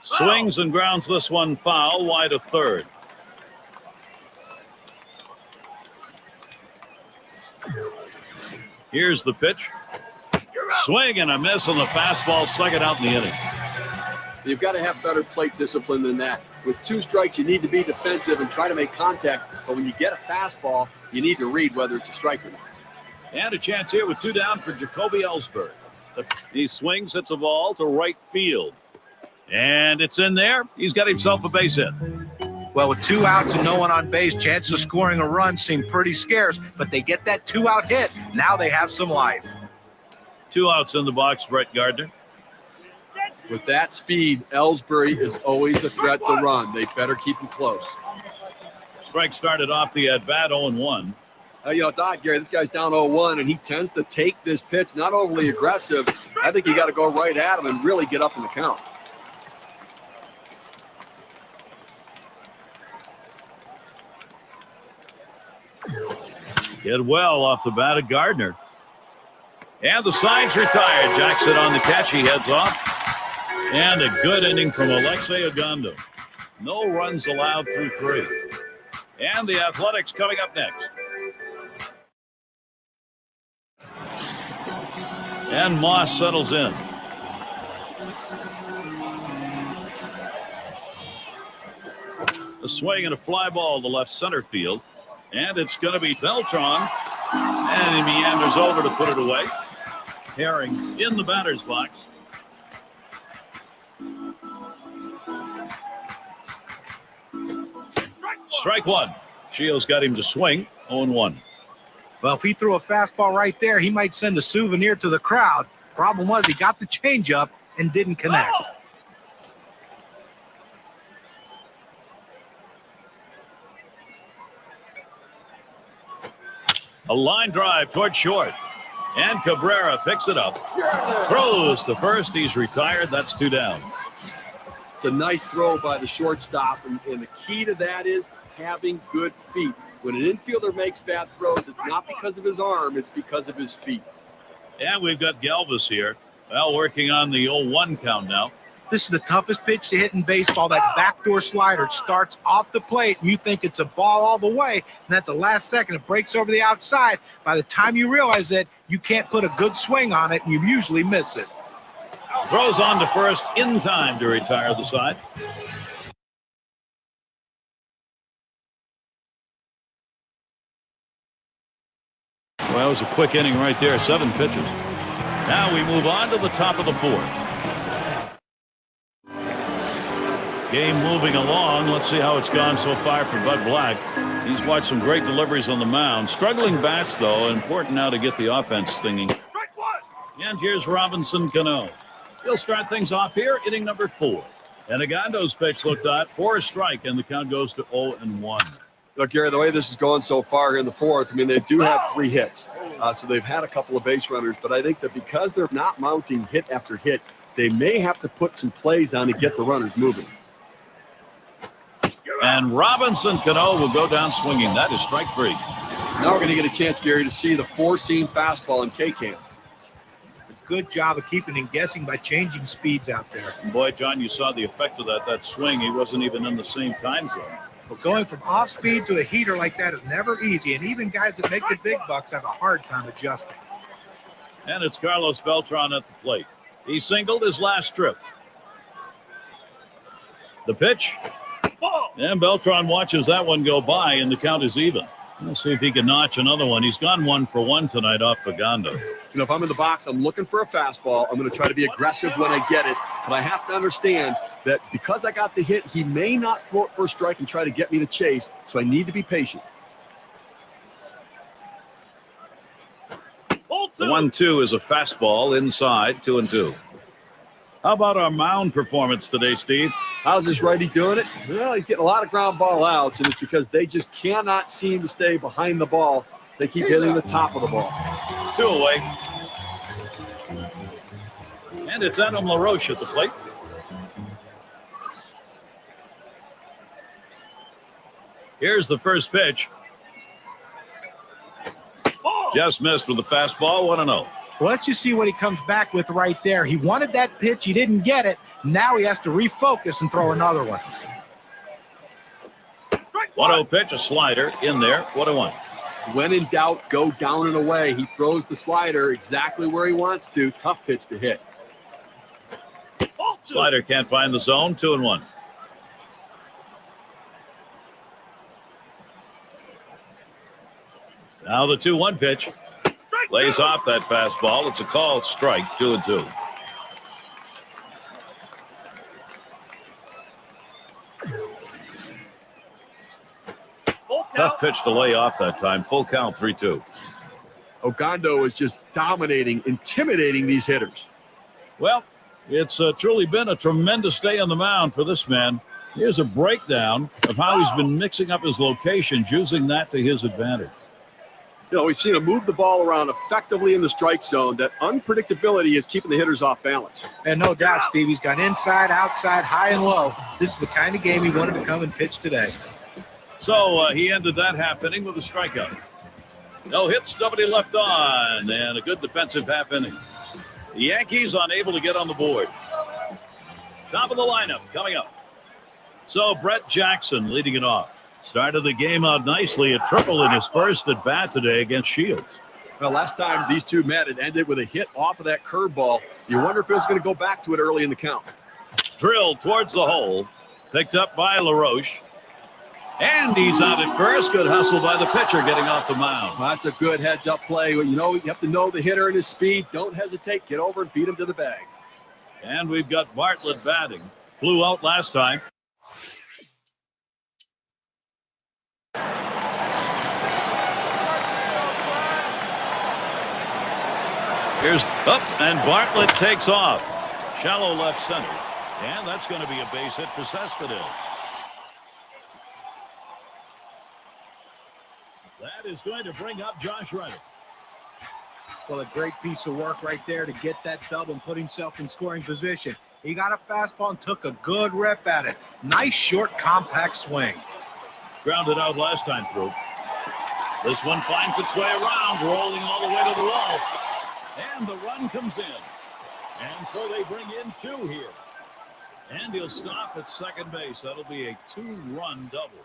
Swings and grounds this one foul, wide of third. Here's the pitch. Swing and a miss on the fastball, second out in the inning. You've got to have better plate discipline than that. With 2 strikes, you need to be defensive and try to make contact. But when you get a fastball, you need to read whether it's a strike or not. And a chance here with 2 down for Jacoby Ellsbury. He swings, hits a ball to right field. And it's in there. He's got himself a base hit. Well, with 2 outs and no one on base, chances of scoring a run seem pretty scarce, but they get that 2-out hit. Now they have some life. 2 outs in the box, Brett Gardner. With that speed, Ellsbury is always a threat to run. They better keep him close. Strike started off the at-bat 0-1. It's odd, Gary. This guy's down 0-1, and he tends to take this pitch, not overly aggressive. I think you got to go right at him and really get up in the count. Hit well off the bat of Gardner. And the side's retired. Jackson on the catch. He heads off. And a good inning from Alexei Ogando. No runs allowed through 3. And the Athletics coming up next. And Moss settles in. A swing and a fly ball to left center field. And it's going to be Beltran. And he meanders over to put it away. Herring in the batter's box. Strike 1. Shields got him to swing. 0-1. Well, if he threw a fastball right there, he might send a souvenir to the crowd. Problem was he got the changeup and didn't connect. A line drive toward short. And Cabrera picks it up. Throws to first. He's retired. That's 2 down. It's a nice throw by the shortstop, and the key to that is having good feet. When an infielder makes bad throws, it's not because of his arm, it's because of his feet. And we've got Galvis here. Well, working on the 0-1 count now. This is the toughest pitch to hit in baseball, that backdoor slider. It starts off the plate, and you think it's a ball all the way, and at the last second, it breaks over the outside. By the time you realize it, you can't put a good swing on it, and you usually miss it. Throws on to first in time to retire the side. Well, that was a quick inning right there. 7 pitches. Now we move on to the top of the 4th. Game moving along. Let's see how it's gone so far for Bud Black. He's watched some great deliveries on the mound. Struggling bats, though. Important now to get the offense stinging. And here's Robinson Cano. He'll start things off here, inning number 4. And Ogando's pitch looked at for a strike, and the count goes to 0-1. Look, Gary, the way this is going so far in the 4th, I mean, they do have 3 hits. So they've had a couple of base runners, but I think that because they're not mounting hit after hit, they may have to put some plays on to get the runners moving. And Robinson Cano will go down swinging. That is strike 3. Now we're going to get a chance, Gary, to see the 4-seam fastball in K-Camp. Good job of keeping him guessing by changing speeds out there. Boy, John, you saw the effect of that swing. He wasn't even in the same time zone. But going from off speed to a heater like that is never easy, and even guys that make the big bucks have a hard time adjusting. And it's Carlos Beltran at the plate. He singled his last trip. The pitch. And Beltran watches that one go by, and the count is even. Let's see if he can notch another one. He's gone 1 for 1 tonight off Ogando. If I'm in the box, I'm looking for a fastball. I'm going to try to be aggressive when I get it. But I have to understand that because I got the hit, he may not throw it for a strike and try to get me to chase. So I need to be patient. The 1-2 is a fastball inside, 2-2. How about our mound performance today, Steve? How's this righty doing it? Well, he's getting a lot of ground ball outs, and it's because they just cannot seem to stay behind the ball. They keep hitting the top of the ball. 2 away. And it's Adam LaRoche at the plate. Here's the first pitch. Just missed with the fastball, 1-0. Well, let's just see what he comes back with right there. He wanted that pitch. He didn't get it. Now he has to refocus and throw another one. 1-0 pitch, a slider in there, 1-1. When in doubt, go down and away. He throws the slider exactly where he wants to. Tough pitch to hit. Slider can't find the zone, 2-1. Now the 2-1 pitch. Lays off that fastball. It's a called strike, 2-2. Tough pitch to lay off that time. Full count, 3-2. Ogando is just dominating, intimidating these hitters. Well, it's truly been a tremendous day on the mound for this man. Here's a breakdown of how he's been mixing up his locations, using that to his advantage. You know, we've seen him move the ball around effectively in the strike zone. That unpredictability is keeping the hitters off balance. And no doubt, Steve, he's got inside, outside, high and low. This is the kind of game he wanted to come and pitch today. So he ended that half inning with a strikeout. No hits, nobody left on, and a good defensive half inning. The Yankees unable to get on the board. Top of the lineup coming up. So Brett Jackson leading it off. Started the game out nicely. A triple in his first at bat today against Shields. Well, last time these two met, it ended with a hit off of that curveball. You wonder if it was going to go back to it early in the count. Drilled towards the hole. Picked up by LaRoche. And he's out at first. Good hustle by the pitcher getting off the mound. Well, that's a good heads-up play. You know, you have to know the hitter and his speed. Don't hesitate. Get over and beat him to the bag. And we've got Bartlett batting. Flew out last time. Here's up, and Bartlett takes off. Shallow left center. And that's going to be a base hit for Cespedes. That is going to bring up Josh Reddick. Well, a great piece of work right there to get that double and put himself in scoring position. He got a fastball and took a good rip at it. Nice, short, compact swing. Grounded out last time through. This one finds its way around, rolling all the way to the wall. And the run comes in. And so they bring in 2 here. And he'll stop at second base. That'll be a 2-run double.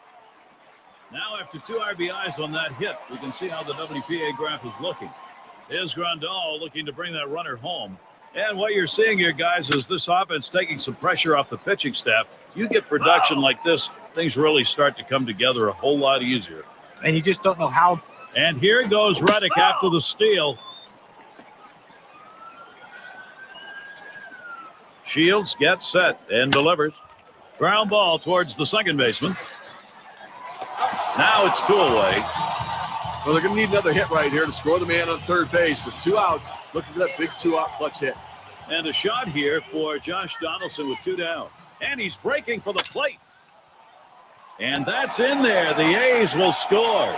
Now, after 2 RBIs on that hit, we can see how the WPA graph is looking. Here's Grandal looking to bring that runner home. And what you're seeing here, guys, is this offense taking some pressure off the pitching staff. You get production like this, things really start to come together a whole lot easier. And you just don't know how. And here goes Reddick after the steal. Shields gets set and delivers. Ground ball towards the second baseman. Now it's 2 away. Well, they're going to need another hit right here to score the man on third base with 2 outs. Looking for that big 2-out clutch hit. And a shot here for Josh Donaldson with 2 down. And he's breaking for the plate. And that's in there. The A's will score.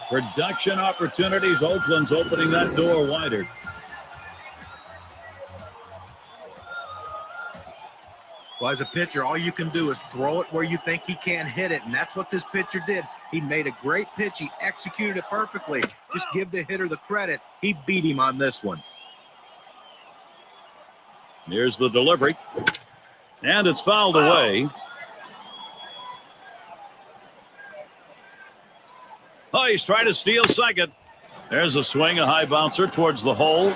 Production opportunities. Oakland's opening that door wider. Well, as a pitcher, all you can do is throw it where you think he can't hit it, and that's what this pitcher did. He made a great pitch. He executed it perfectly. Just give the hitter the credit. He beat him on this one. Here's the delivery. And it's fouled away. Oh, he's trying to steal second. There's a swing, a high bouncer towards the hole.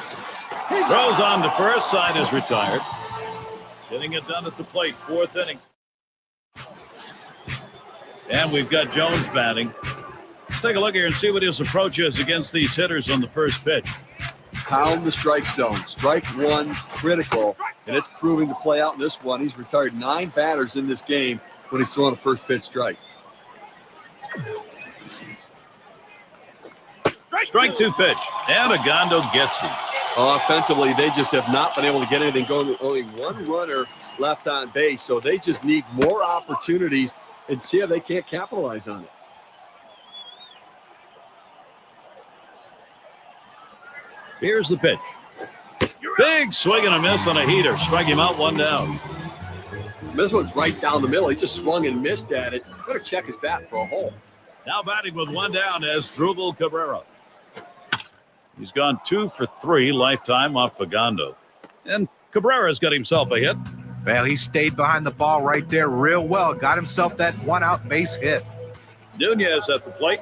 Throws on to first, side is retired. Getting it done at the plate, 4th inning. And we've got Jones batting. Let's take a look here and see what his approach is against these hitters on the first pitch. Pound the strike zone. Strike 1 critical, and it's proving to play out in this one. He's retired 9 batters in this game when he's throwing a first pitch strike. Strike 2 pitch, and Ogando gets him. Offensively, they just have not been able to get anything going. Only one runner left on base, so they just need more opportunities and see if they can't capitalize on it. Here's the pitch. Big swing and a miss on a heater. Strike him out, 1 down. This one's right down the middle. He just swung and missed at it. Better check his bat for a hole. Now batting with 1 down as Drupal Cabrera. He's gone 2 for 3 lifetime off Fagondo. And Cabrera's got himself a hit. Well, he stayed behind the ball right there real well. Got himself that 1-out base hit. Nunez at the plate.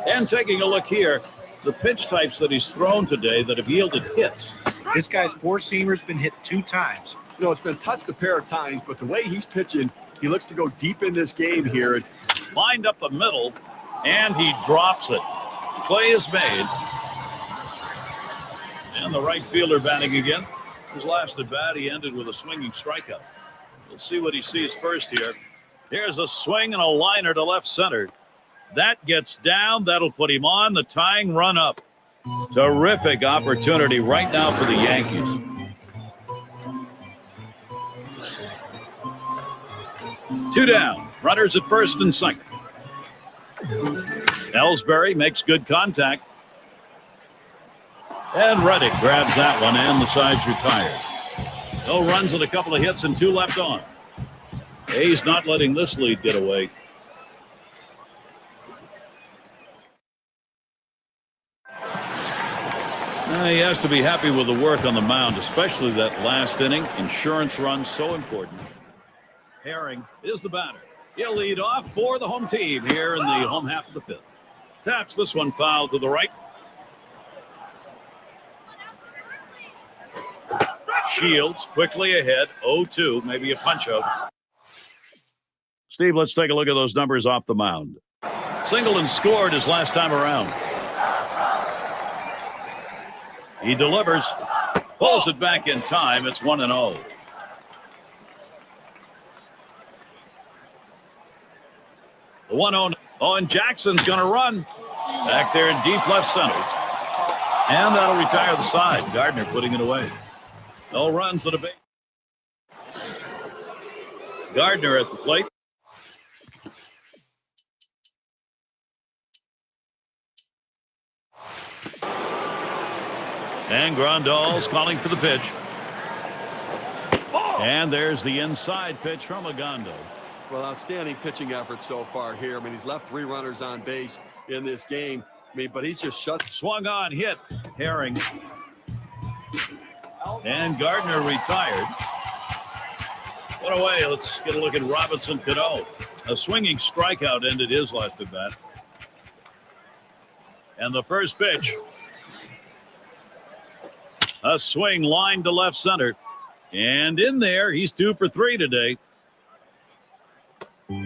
And taking a look here, the pitch types that he's thrown today that have yielded hits. This guy's four-seamer's been hit 2 times. You know, it's been touched a pair of times, but the way he's pitching, he looks to go deep in this game here. Lined up the middle, and he drops it. Play is made. And the right fielder batting again. His last at bat, he ended with a swinging strikeout. We'll see what he sees first here. Here's a swing and a liner to left center. That gets down. That'll put him on the tying run up. Terrific opportunity right now for the Yankees. Two down. Runners at first and second. Ellsbury makes good contact. And Reddick grabs that one, and the side's retired. No runs and a couple of hits and 2 left on. Hayes not letting this lead get away. He has to be happy with the work on the mound, especially that last inning. Insurance run so important. Herring is the batter. He'll lead off for the home team here in the home half of the 5th. Taps this one foul to the right. Shields quickly ahead, 0-2, maybe a punch-out. Steve, let's take a look at those numbers off the mound. Singleton scored his last time around. He delivers, pulls it back in time. It's 1-0. The 1-0. Oh, and Jackson's going to run back there in deep left center. And that'll retire the side. Gardner putting it away. No runs at a base. Gardner at the plate. And Grandal's calling for the pitch. And there's the inside pitch from Agondo. Well, outstanding pitching effort so far here. I mean, he's left 3 runners on base in this game. I mean, but he's just shut. Swung on, hit. Herring. And Gardner retired. What away. Let's get a look at Robinson Cano. A swinging strikeout ended his last at bat. And the first pitch. A swing line to left center. And in there, he's 2 for 3 today.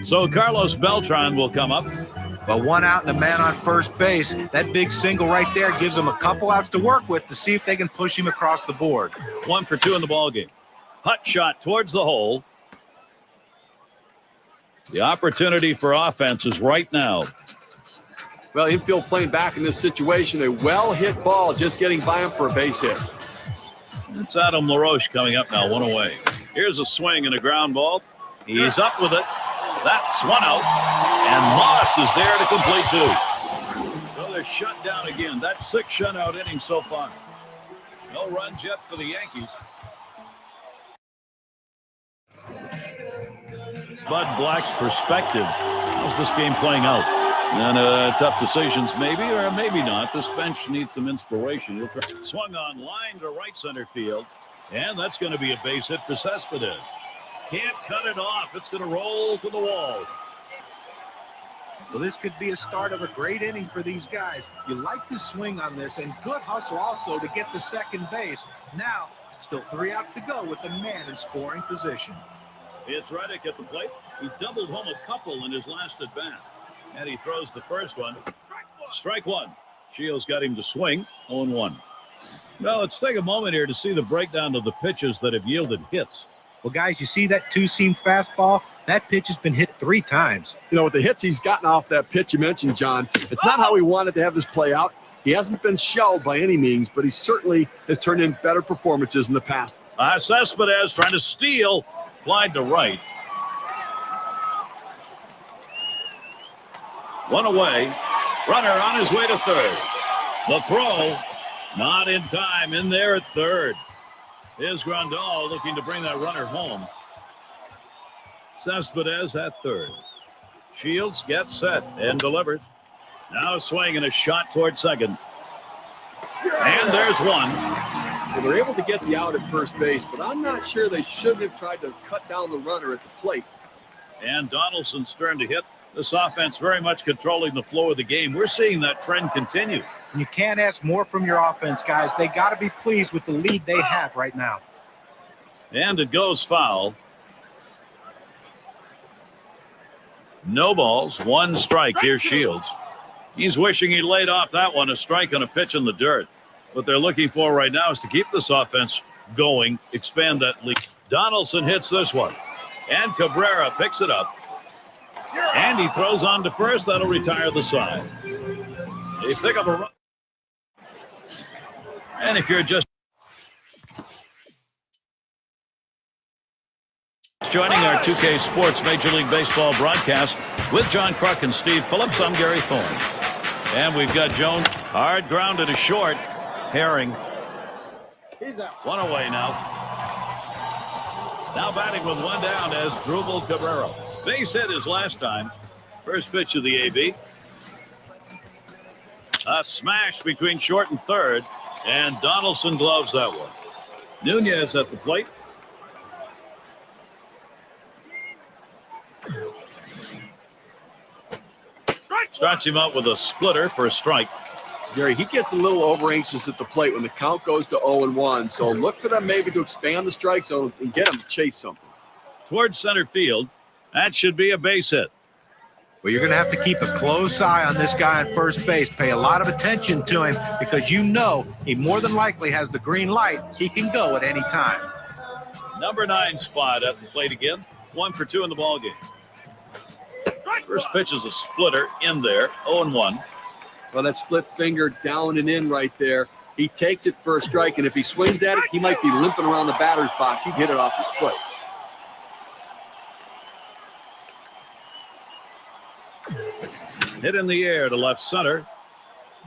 So Carlos Beltran will come up. But 1 out and a man on first base. That big single right there gives them a couple outs to work with to see if they can push him across the board. 1 for 2 in the ballgame. Hut shot towards the hole. The opportunity for offense is right now. Well, infield playing back in this situation. A well-hit ball just getting by him for a base hit. It's Adam LaRoche coming up now, 1 away. Here's a swing and a ground ball. He's up with it. That's 1 out. And Moss is there to complete 2. So they're shut down again. That's 6 shutout innings so far. No runs yet for the Yankees. Bud Black's perspective. How's this game playing out? And tough decisions maybe, or maybe not. This bench needs some inspiration. We'll try. Swung on line to right center field. And that's going to be a base hit for Cespedes. Can't cut it off. It's going to roll to the wall. Well, this could be a start of a great inning for these guys. You like to swing on this, and good hustle also to get to second base. Now, still 3 outs to go with the man in scoring position. It's Reddick at the plate. He doubled home a couple in his last at bat. And he throws the first one. Strike 1. Shields got him to swing. 0-1. Now, let's take a moment here to see the breakdown of the pitches that have yielded hits. Well, guys, you see that 2-seam fastball? That pitch has been hit 3 times. You know, with the hits he's gotten off that pitch you mentioned, John, it's not how he wanted to have this play out. He hasn't been shelled by any means, but he certainly has turned in better performances in the past. Cespedes trying to steal. Flied to right. One away. Runner on his way to third. The throw, not in time. In there at third. Here's Grandal looking to bring that runner home. Cespedes at third. Shields gets set and delivers. Now a swing and a shot toward second. And there's one. Well, they're able to get the out at first base, but I'm not sure they shouldn't have tried to cut down the runner at the plate. And Donaldson's turn to hit. This offense very much controlling the flow of the game. We're seeing that trend continue. You can't ask more from your offense, guys. They got to be pleased with the lead they have right now. And it goes foul. No balls, one strike. Here's Shields. He's wishing he laid off that one, a strike on a pitch in the dirt. What they're looking for right now is to keep this offense going, expand that lead. Donaldson hits this one. And Cabrera picks it up. And he throws on to first. That'll retire the side. They pick up a run. And if you're just joining our 2K Sports Major League Baseball broadcast with John Kruk and Steve Phillips, I'm Gary Thorne. And we've got Jones hard grounded to short. Herring. One away now. Now batting with one down as Drupal Cabrera. Base hit his last time. First pitch of the AB. A smash between short and third. And Donaldson gloves that one. Nunez at the plate. Starts him out with a splitter for a strike. Gary, he gets a little over anxious at the plate when the count goes to 0-1. So look for them maybe to expand the strike zone and get him to chase something. Towards center field. That should be a base hit. Well, you're going to have to keep a close eye on this guy at first base. Pay a lot of attention to him because you know he more than likely has the green light. He can go at any time. Number 9 spot at the plate again. 1 for 2 in the ballgame. First pitch is a splitter in there. 0-1. Well, that split finger down and in right there. He takes it for a strike, and if he swings at it, he might be limping around the batter's box. He'd hit it off his foot. Hit in the air to left center.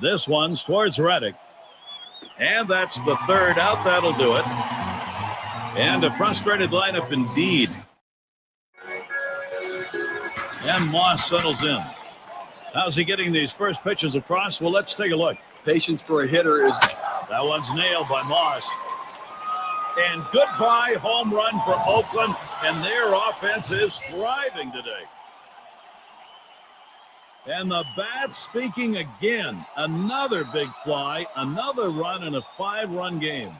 This one's towards Reddick. And that's the third out. That'll do it. And a frustrated lineup indeed. And Moss settles in. How's he getting these first pitches across? Well, let's take a look. Patience for a hitter is... That one's nailed by Moss. And goodbye home run for Oakland. And their offense is thriving today. And the bat speaking again. Another big fly. Another run in a 5-run game.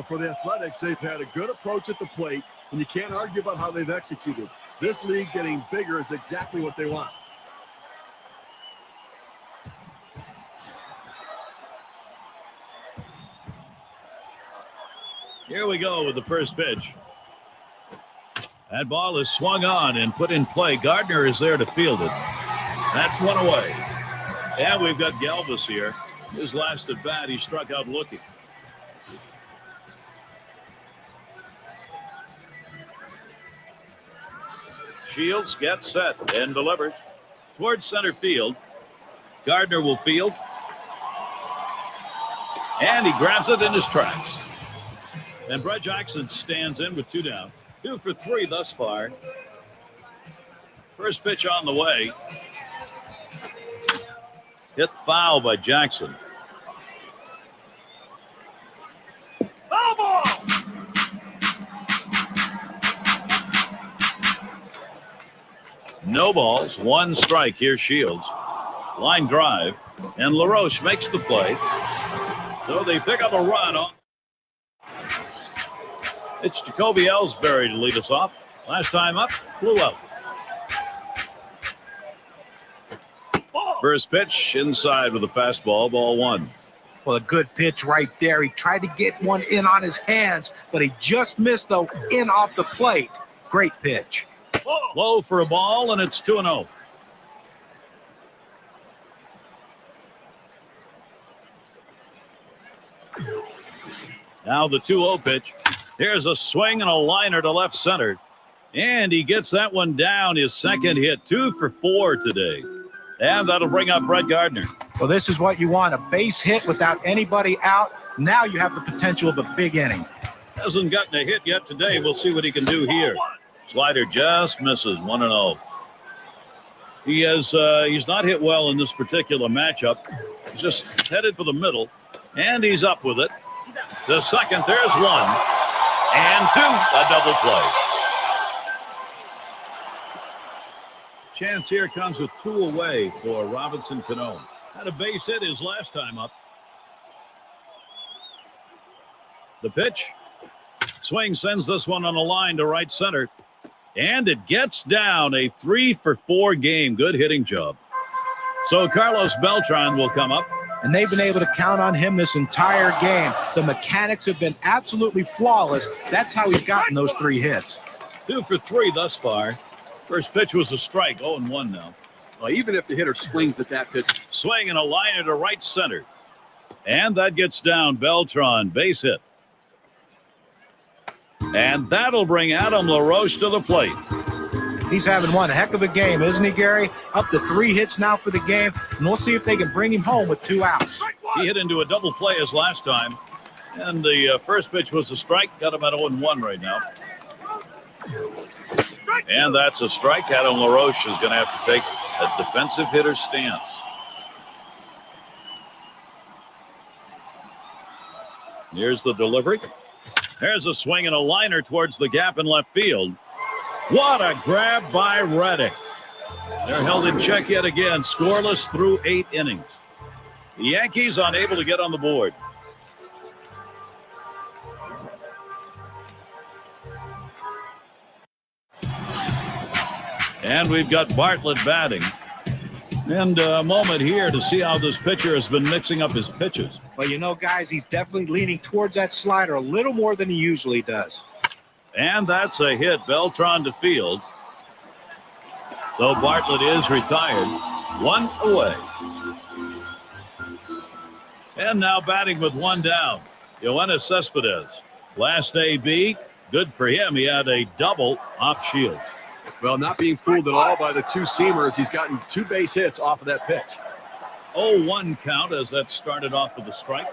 For the Athletics, they've had a good approach at the plate, and you can't argue about how they've executed. This league getting bigger is exactly what they want. Here we go with the first pitch. That ball is swung on and put in play. Gardner is there to field it. That's one away. And we've got Galvis here. His last at bat, he struck out looking. Shields gets set and delivers towards center field. Gardner will field. And he grabs it in his tracks. And Brett Jackson stands in with 2 down. 2 for 3 thus far. First pitch on the way. Hit foul by Jackson. Foul ball! No balls, 1 strike. Here's Shields. Line drive. And LaRoche makes the play. So they pick up a run on. It's Jacoby Ellsbury to lead us off. Last time up, flew out. First pitch inside with a fastball, ball one. Well, a good pitch right there. He tried to get one in on his hands, but he just missed, though, in off the plate. Great pitch. Low for a ball, and it's 2-0. Now the 2-0 pitch. Here's a swing and a liner to left center. And he gets that one down, his second hit. 2 for 4 today. And that'll bring up Brett Gardner. Well, this is what you want, a base hit without anybody out. Now you have the potential of a big inning. Hasn't gotten a hit yet today. We'll see what he can do here. Slider just misses, 1-0. He's not hit well in this particular matchup. He's just headed for the middle, and he's up with it. The second, there's 1 and 2, a double play. Chance here comes with 2 away for Robinson Cano. Had a base hit his last time up. The pitch. Swing sends this one on a line to right center. And it gets down, a 3 for 4 game. Good hitting job. So Carlos Beltran will come up. And they've been able to count on him this entire game. The mechanics have been absolutely flawless. That's how he's gotten those 3 hits. 2 for 3 thus far. First pitch was a strike, 0-1 now. Well, even if the hitter swings at that pitch. Swing and a liner to right center. And that gets down. Beltran, base hit. And that'll bring Adam LaRoche to the plate. He's having one heck of a game, isn't he, Gary? Up to 3 hits now for the game, and we'll see if they can bring him home with 2 outs. He hit into a double play as last time. And the first pitch was a strike. Got him at 0-1 right now. And that's a strike. Adam LaRoche is going to have to take a defensive hitter stance. Here's the delivery. There's a swing and a liner towards the gap in left field. What a grab by Reddick. They're held in check yet again, scoreless through 8 innings. The Yankees unable to get on the board. And we've got Bartlett batting. And a moment here to see how this pitcher has been mixing up his pitches. Well, you know, guys, he's definitely leaning towards that slider a little more than he usually does. And that's a hit. Beltran to field. So Bartlett is retired. 1 away. And now batting with 1 down. Yoenis Cespedes. Last AB, good for him. He had a double off Shields. Well, not being fooled at all by the 2-seamers. He's gotten 2 base hits off of that pitch. 0-1 count as that started off with a strike.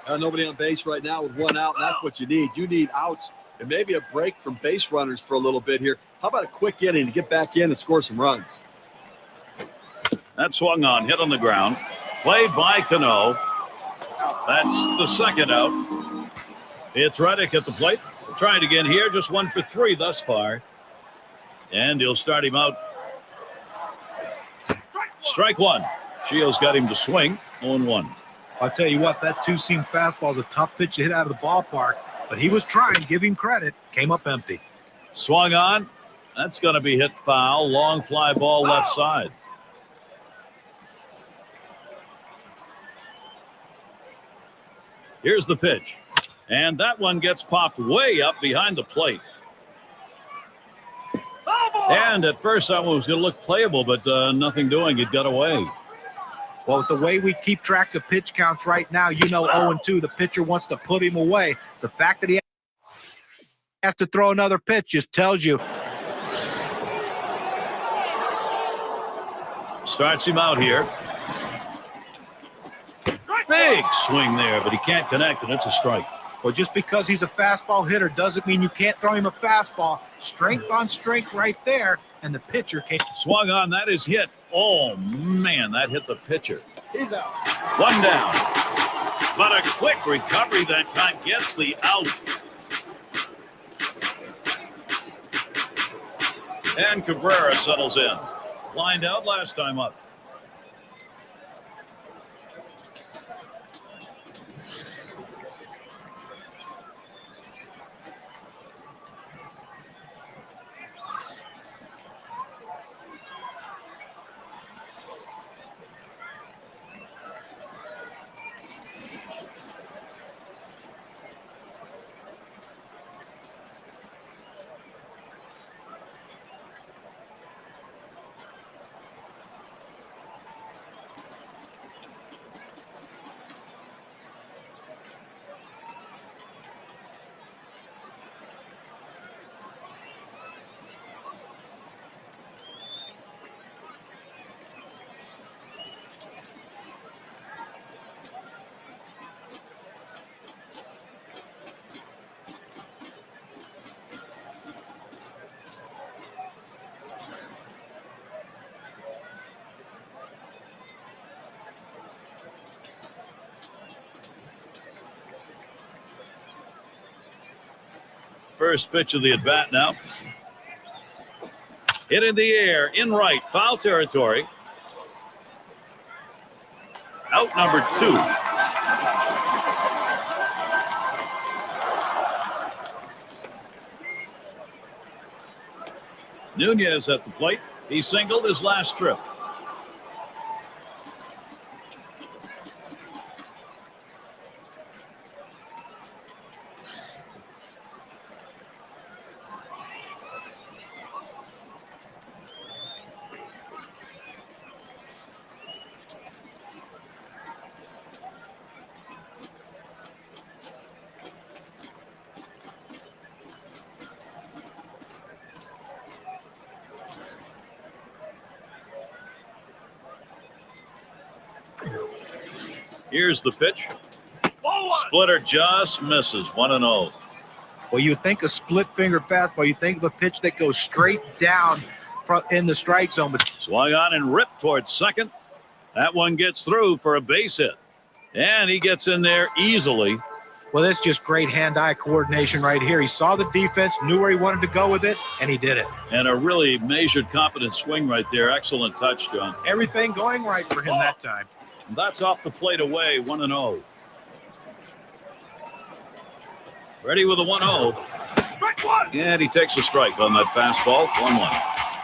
Nobody on base right now with 1 out, and that's what you need. You need outs and maybe a break from base runners for a little bit here. How about a quick inning to get back in and score some runs? That swung on, hit on the ground. Played by Cano. That's the second out. It's Reddick at the plate. We'll try it again here. Just 1 for 3 thus far. And he'll start him out. Strike 1. Shields got him to swing. 0-1. I'll tell you what, that 2-seam fastball is a tough pitch to hit out of the ballpark, but he was trying. Give him credit. Came up empty. Swung on. That's going to be hit foul. Long fly ball left side. Here's the pitch. And that one gets popped way up behind the plate. And at first that one was going to look playable, but nothing doing. It got away. Well, with the way we keep tracks of pitch counts right now, you know 0-2, the pitcher wants to put him away. The fact that he has to throw another pitch just tells you. Starts him out here. Big swing there, but he can't connect, and it's a strike. Well, just because he's a fastball hitter doesn't mean you can't throw him a fastball. Strength on strength right there, and the pitcher can't. Swung on, that is hit. Oh, man, that hit the pitcher. He's out. 1 down. But a quick recovery that time gets the out. And Cabrera settles in. Lined out last time up. First pitch of the at-bat now. Hit in the air, in right, foul territory. Out number 2. Nunez at the plate. He singled his last trip. Here's the pitch. Splitter just misses. 1-0. Well, you think a split finger fastball. You think of a pitch that goes straight down in the strike zone. But swung on and ripped towards second. That one gets through for a base hit. And he gets in there easily. Well, that's just great hand-eye coordination right here. He saw the defense, knew where he wanted to go with it, and he did it. And a really measured, confident swing right there. Excellent touch, John. Everything going right for him that time. That's off the plate away, 1-0. Ready with a 1-0. And he takes a strike on that fastball, 1-1.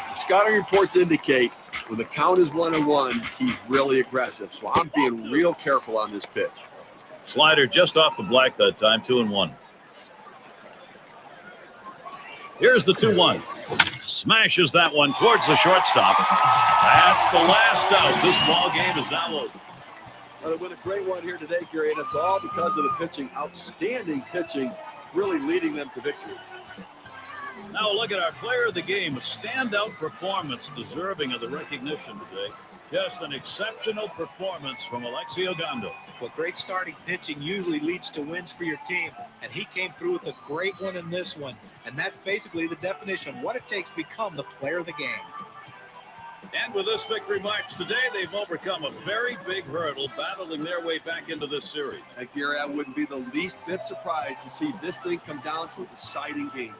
The scouting reports indicate when the count is 1-1, he's really aggressive. So I'm being real careful on this pitch. Slider just off the black that time, 2-1. Here's the 2-1. Smashes that one towards the shortstop. That's the last out. This ball game is now over. Well, it went a great one here today, Gary, and it's all because of the pitching. Outstanding pitching, really leading them to victory. Now look at our player of the game. A standout performance deserving of the recognition today. Just an exceptional performance from Alexi Ogando. Well, great starting pitching usually leads to wins for your team, and he came through with a great one in this one. And that's basically the definition of what it takes to become the player of the game. And with this victory march today, they've overcome a very big hurdle, battling their way back into this series. Hey, Gary, I wouldn't be the least bit surprised to see this thing come down to a deciding game.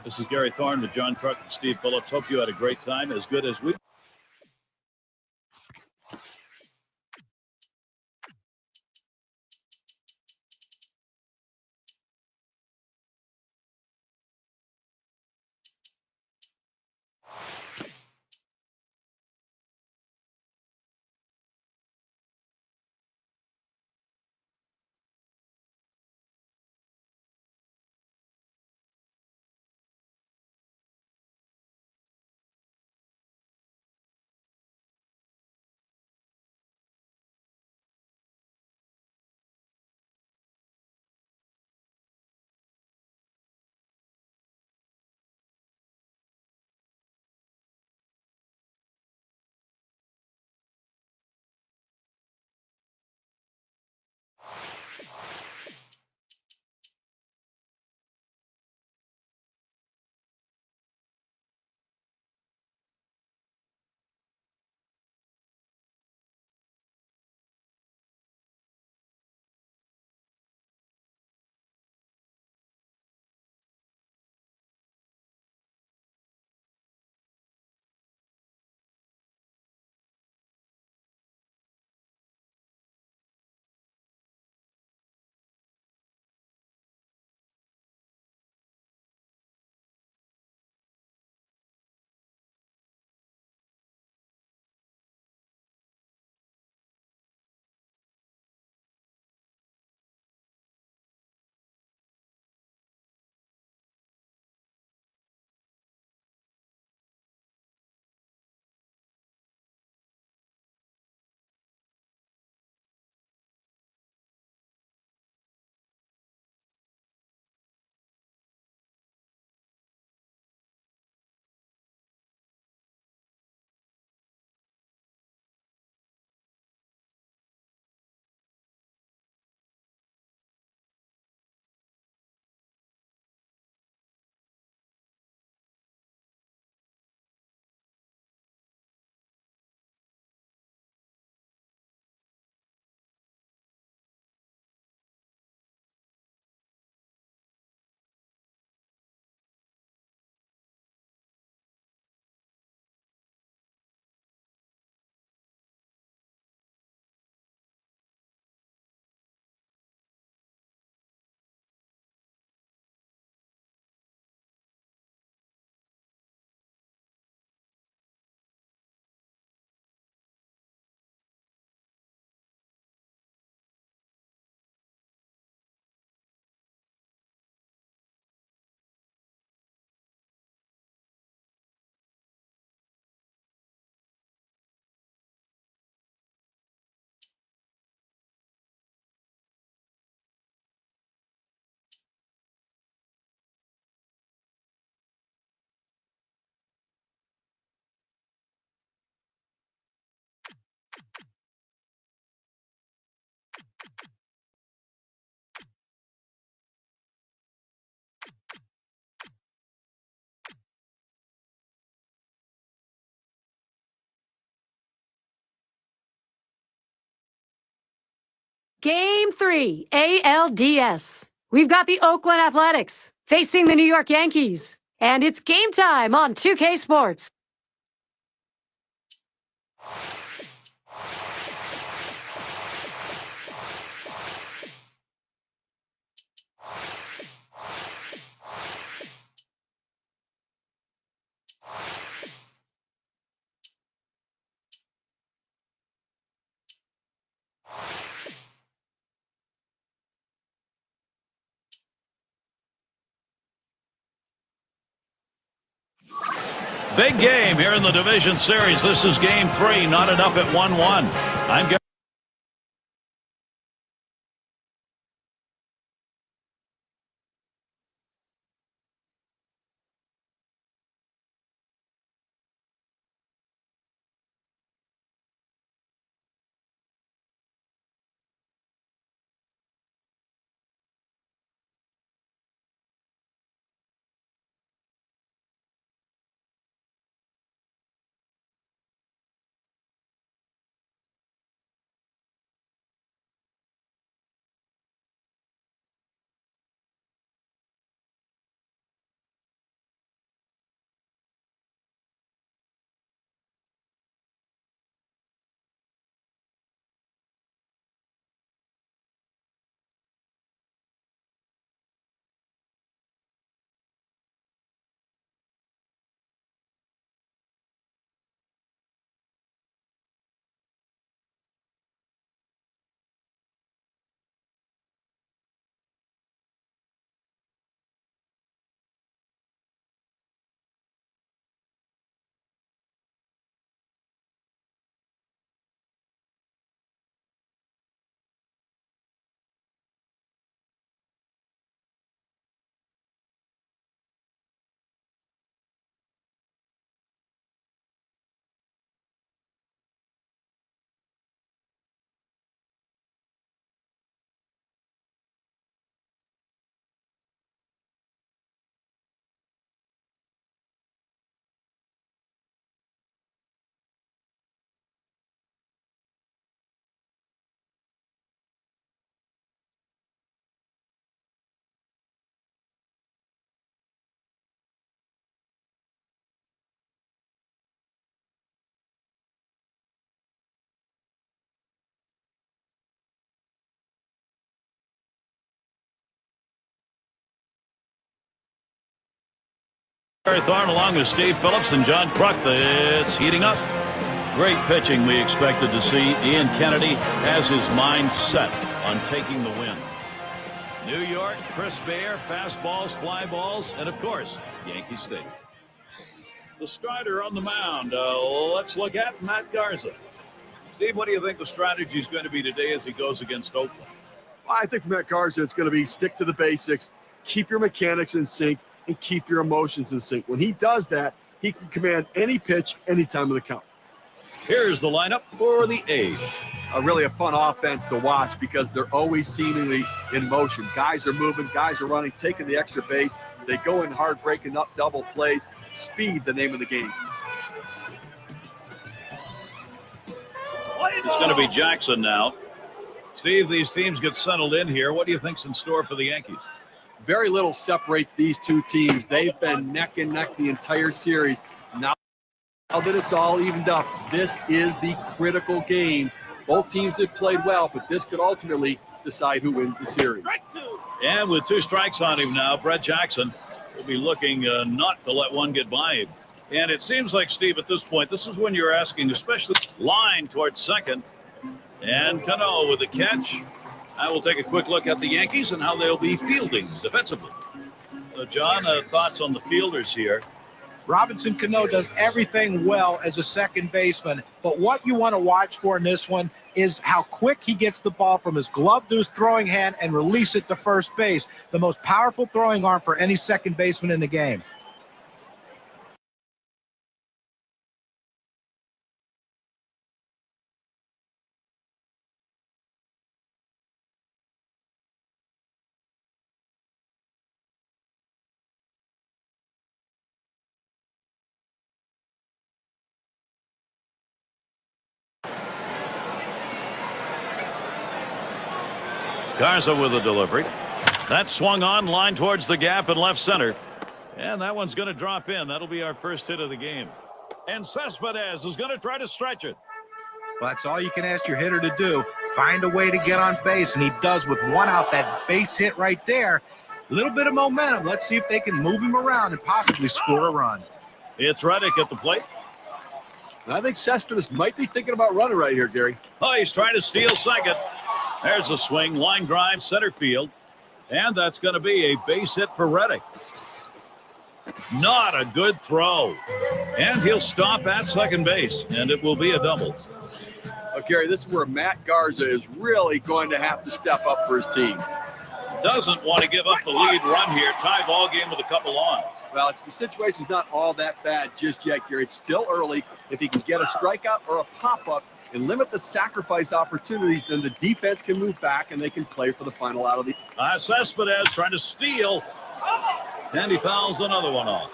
This is Gary Thorne with John Kruk and Steve Phillips. Hope you had a great time, as good as we Game 3, ALDS. We've got the Oakland Athletics facing the New York Yankees. And it's game time on 2K Sports. Big game here in the division series. This is game 3, knotted up at 1-1. I'm Gary Thorne along with Steve Phillips and John Kruk. It's heating up. Great pitching we expected to see. Ian Kennedy has his mind set on taking the win. New York, Chris Baer, fastballs, fly balls, and of course, Yankee Stadium. The starter on the mound. Let's look at Matt Garza. Steve, what do you think the strategy is going to be today as he goes against Oakland? I think for Matt Garza, it's going to be stick to the basics, keep your mechanics in sync, and keep your emotions in sync. When he does that, he can command any pitch, any time of the count. Here's the lineup for the A's. Really a fun offense to watch because they're always seemingly in motion. Guys are moving, guys are running, taking the extra base. They go in hard, breaking up double plays. Speed, the name of the game. It's going to be Jackson now. Steve, these teams get settled in here. What do you think's in store for the Yankees? Very little separates these two teams. They've been neck and neck the entire series. Now that it's all evened up, this is the critical game. Both teams have played well, but this could ultimately decide who wins the series. And with 2 strikes on him now, Brett Jackson will be looking not to let one get by him. And it seems like, Steve, at this point, this is when you're asking, especially line towards second. And Cano with the catch. I will take a quick look at the Yankees and how they'll be fielding defensively. John, thoughts on the fielders here? Robinson Cano does everything well as a second baseman, but what you want to watch for in this one is how quick he gets the ball from his glove to his throwing hand and release it to first base. The most powerful throwing arm for any second baseman in the game. Garza with a delivery. That swung on, line towards the gap in left center. And that one's going to drop in. That'll be our first hit of the game. And Cespedes is going to try to stretch it. Well, that's all you can ask your hitter to do. Find a way to get on base, and he does with one out. That base hit right there. A little bit of momentum. Let's see if they can move him around and possibly score a run. It's Reddick at the plate. I think Cespedes might be thinking about running right here, Gary. Oh, he's trying to steal second. There's a swing, line drive, center field. And that's going to be a base hit for Reddick. Not a good throw. And he'll stop at second base, and it will be a double. Gary, this is where Matt Garza is really going to have to step up for his team. Doesn't want to give up the lead run here. Tie ball game with a couple on. Well, the situation's not all that bad just yet, Gary. It's still early. If he can get a strikeout or a pop-up and limit the sacrifice opportunities, then the defense can move back and they can play for the final out of the... Cespedes trying to steal. And he fouls another one off.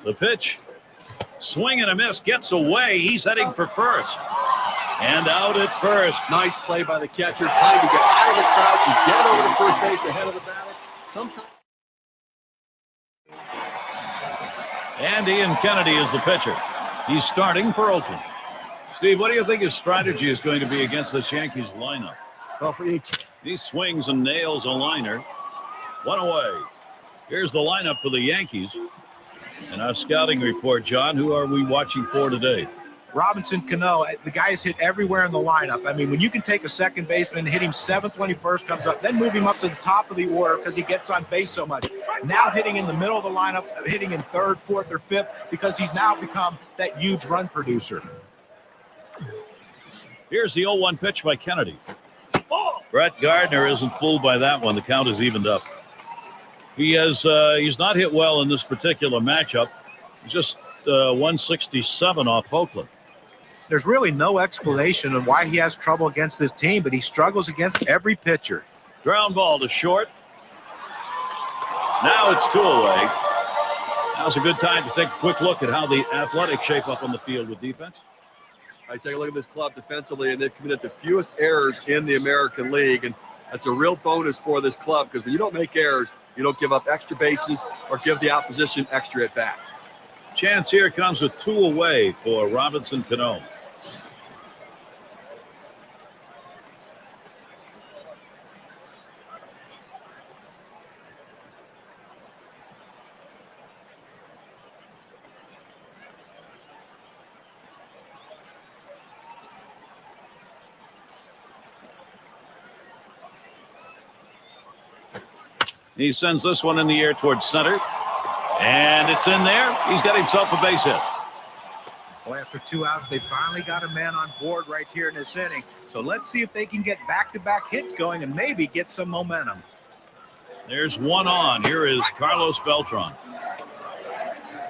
The pitch. Swing and a miss. Gets away. He's heading for first. And out at first. Nice play by the catcher. Time to get out of the crouch and get over to first base ahead of the batter. Sometimes. And Ian Kennedy is the pitcher. He's starting for Oakland. Steve, what do you think his strategy is going to be against this Yankees lineup? Well, for you. He swings and nails a liner. One away. Here's the lineup for the Yankees. And our scouting report, John, who are we watching for today? Robinson Cano, the guy's hit everywhere in the lineup. I mean, when you can take a second baseman and hit him seventh when he first comes up, then move him up to the top of the order because he gets on base so much. Now hitting in the middle of the lineup, hitting in third, fourth, or fifth because he's now become that huge run producer. Here's the 0-1 pitch by Kennedy. Brett Gardner isn't fooled by that one. The count is evened up. He's not hit well in this particular matchup. He's just 167 off Oakland. There's really no explanation of why he has trouble against this team, but he struggles against every pitcher. Ground ball to short. Now it's 2 away. Now's a good time to take a quick look at how the Athletics shape up on the field with defense. I take a look at this club defensively, and they've committed the fewest errors in the American League, and that's a real bonus for this club because when you don't make errors, you don't give up extra bases or give the opposition extra at-bats. Chance here comes with 2 away for Robinson Cano. He sends this one in the air towards center. And it's in there. He's got himself a base hit. Well, after 2 outs, they finally got a man on board right here in this inning. So let's see if they can get back-to-back hits going and maybe get some momentum. There's one on. Here is Carlos Beltran.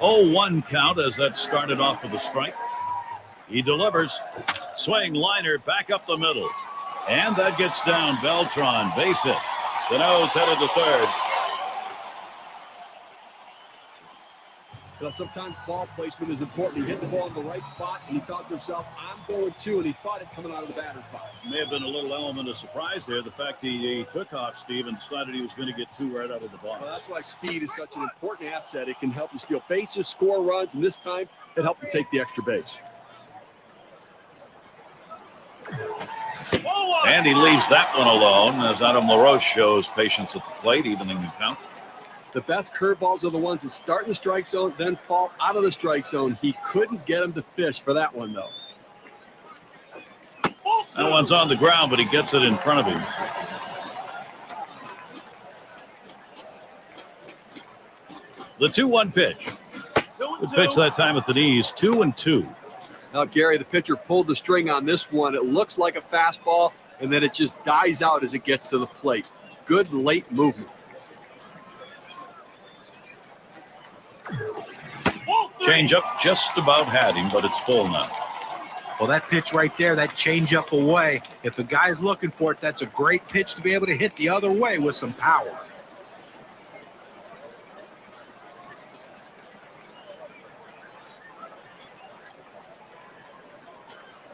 0-1 count as that started off with a strike. He delivers. Swing, liner, back up the middle. And that gets down. Beltran, base hit. Cano's headed to third. You know, sometimes ball placement is important. He hit the ball in the right spot, and he thought to himself, I'm going to, and he thought it coming out of the batter's box. May have been a little element of surprise there. The fact he took off, Steve, and decided he was going to get 2 right out of the box. Well, that's why speed is such an important asset. It can help you steal bases, score runs, and this time it helped him take the extra base. And he leaves that one alone as Adam LaRoche shows patience at the plate, evening the count. The best curveballs are the ones that start in the strike zone, then fall out of the strike zone. He couldn't get him to fish for that one, though. That one's on the ground, but he gets it in front of him. The 2-1 pitch. Good pitch that time at the knees. 2-2. Now, Gary, the pitcher pulled the string on this one. It looks like a fastball, and then it just dies out as it gets to the plate. Good late movement. Change-up just about had him, but it's full now. Well, that pitch right there, that change-up away, if a guy's looking for it, that's a great pitch to be able to hit the other way with some power.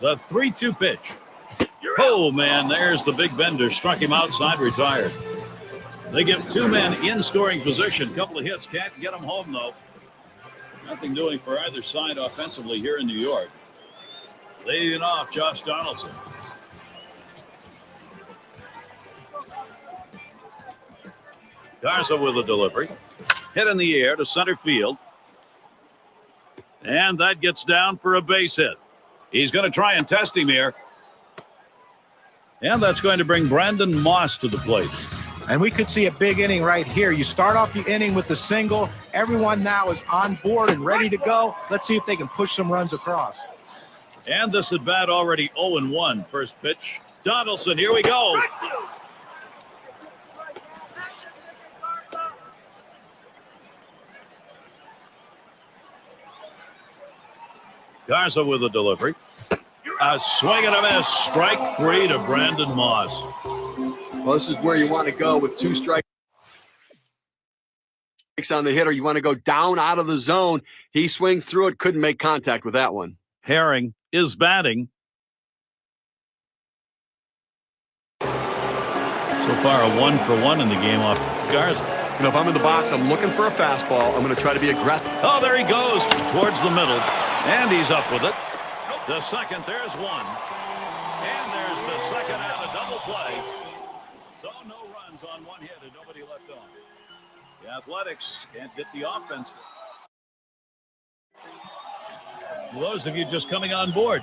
The 3-2 pitch. Oh, man, there's the big bender. Struck him outside, retired. They give two men in scoring position. Couple of hits. Can't get them home, though. Nothing doing for either side offensively here in New York. Leading off, Josh Donaldson. Garza with a delivery. Hit in the air to center field. And that gets down for a base hit. He's going to try and test him here. And that's going to bring Brandon Moss to the plate. And we could see a big inning right here. You start off the inning with the single. Everyone now is on board and ready to go. Let's see if they can push some runs across. And this at bat already 0-1. First pitch. Donaldson, here we go. Garza with a delivery. A swing and a miss. Strike 3 to Brandon Moss. Well, this is where you want to go with 2 strikes on the hitter. You want to go down out of the zone. He swings through it. Couldn't make contact with that one. Herring is batting. So far, a 1-for-1 in the game off Garza. You know, if I'm in the box, I'm looking for a fastball. I'm going to try to be aggressive. Oh, there he goes towards the middle. And he's up with it. The second, there's one. And there's the second out, a double play. So no runs on one hit and nobody left on. The Athletics can't get the offense. For those of you just coming on board.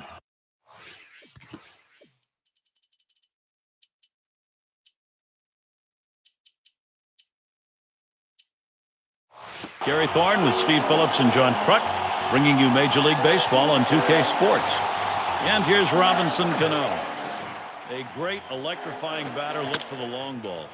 Gary Thorne with Steve Phillips and John Kruk, bringing you Major League Baseball on 2K Sports. And here's Robinson Cano. A great electrifying batter. Look for the long ball.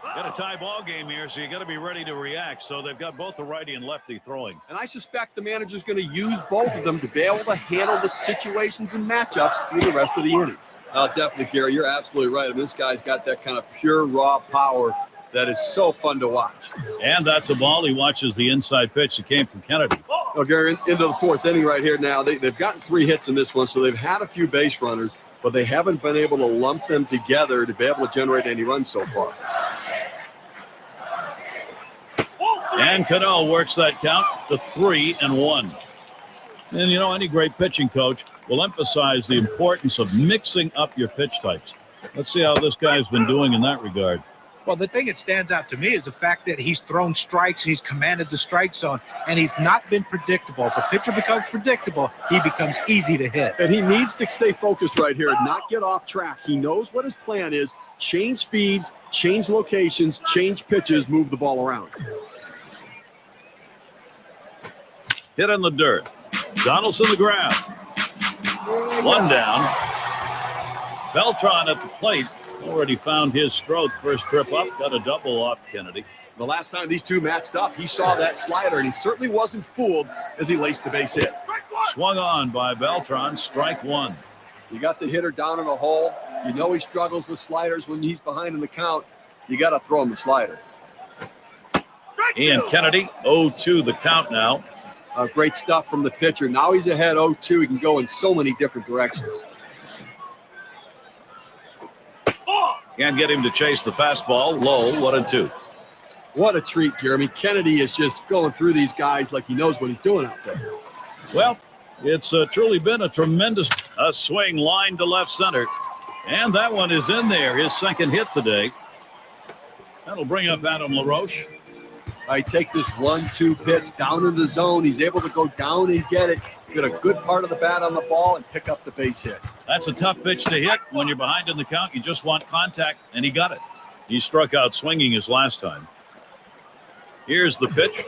Got a tie ball game here, so you got to be ready to react. So they've got both the righty and lefty throwing. And I suspect the manager's going to use both of them to be able to handle the situations and matchups through the rest of the inning. Definitely, Gary. You're absolutely right. I mean, this guy's got that kind of pure, raw power that is so fun to watch. And that's a ball. He watches the inside pitch that came from Kennedy. Well, Gary, into the 4th inning right here now. They've gotten 3 hits in this one, so they've had a few base runners, but they haven't been able to lump them together to be able to generate any runs so far. And Cano works that count to 3-1. And, you know, any great pitching coach will emphasize the importance of mixing up your pitch types. Let's see how this guy's been doing in that regard. Well, the thing that stands out to me is the fact that he's thrown strikes, he's commanded the strike zone, and he's not been predictable. If a pitcher becomes predictable, he becomes easy to hit. And he needs to stay focused right here and not get off track. He knows what his plan is. Change speeds, change locations, change pitches, move the ball around. Hit in the dirt. Donaldson the grab. One down. Beltran at the plate. Already found his stroke. First trip up. Got a double off Kennedy. The last time these two matched up, he saw that slider, and he certainly wasn't fooled as he laced the base hit. Swung on by Beltran. Strike 1. You got the hitter down in the hole. You know he struggles with sliders when he's behind in the count. You got to throw him the slider. Ian Kennedy, 0-2 the count now. Great stuff from the pitcher. Now he's ahead 0-2. He can go in so many different directions. Can't get him to chase the fastball. Low, 1-2. What a treat, Jeremy. Kennedy is just going through these guys like he knows what he's doing out there. Well, it's truly been a tremendous swing line to left center. And that one is in there, his second hit today. That'll bring up Adam LaRoche. He takes this 1-2 pitch down in the zone. He's able to go down and get it, get a good part of the bat on the ball, and pick up the base hit. That's a tough pitch to hit. When you're behind in the count, you just want contact, and he got it. He struck out swinging his last time. Here's the pitch,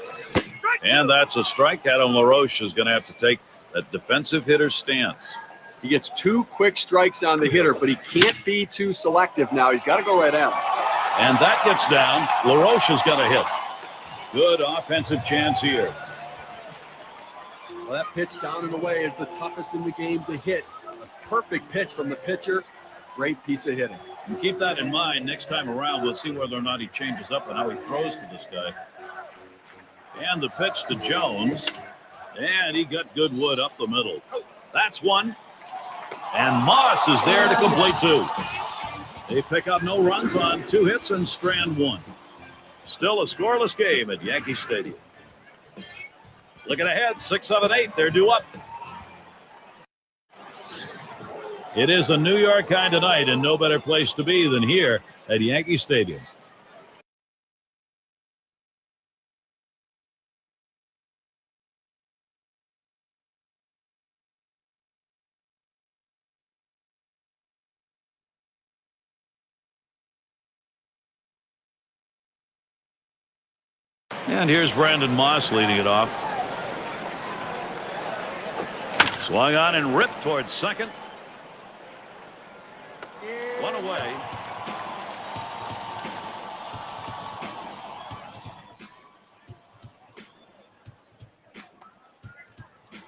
and that's a strike. Adam LaRoche is going to have to take a defensive hitter's stance. He gets 2 quick strikes on the hitter, but he can't be too selective now. He's got to go right at him. And that gets down. LaRoche has got a hit. Good offensive chance here. Well, that pitch down and away is the toughest in the game to hit. A perfect pitch from the pitcher. Great piece of hitting. And keep that in mind. Next time around, we'll see whether or not he changes up and how he throws to this guy. And the pitch to Jones. And he got good wood up the middle. That's one. And Moss is there to complete 2. They pick up no runs on 2 hits and strand 1. Still a scoreless game at Yankee Stadium. Looking ahead, 6, 7, 8. They're due up. It is a New York kind of night, and no better place to be than here at Yankee Stadium. And here's Brandon Moss leading it off. Swung on and ripped towards second. 1 away.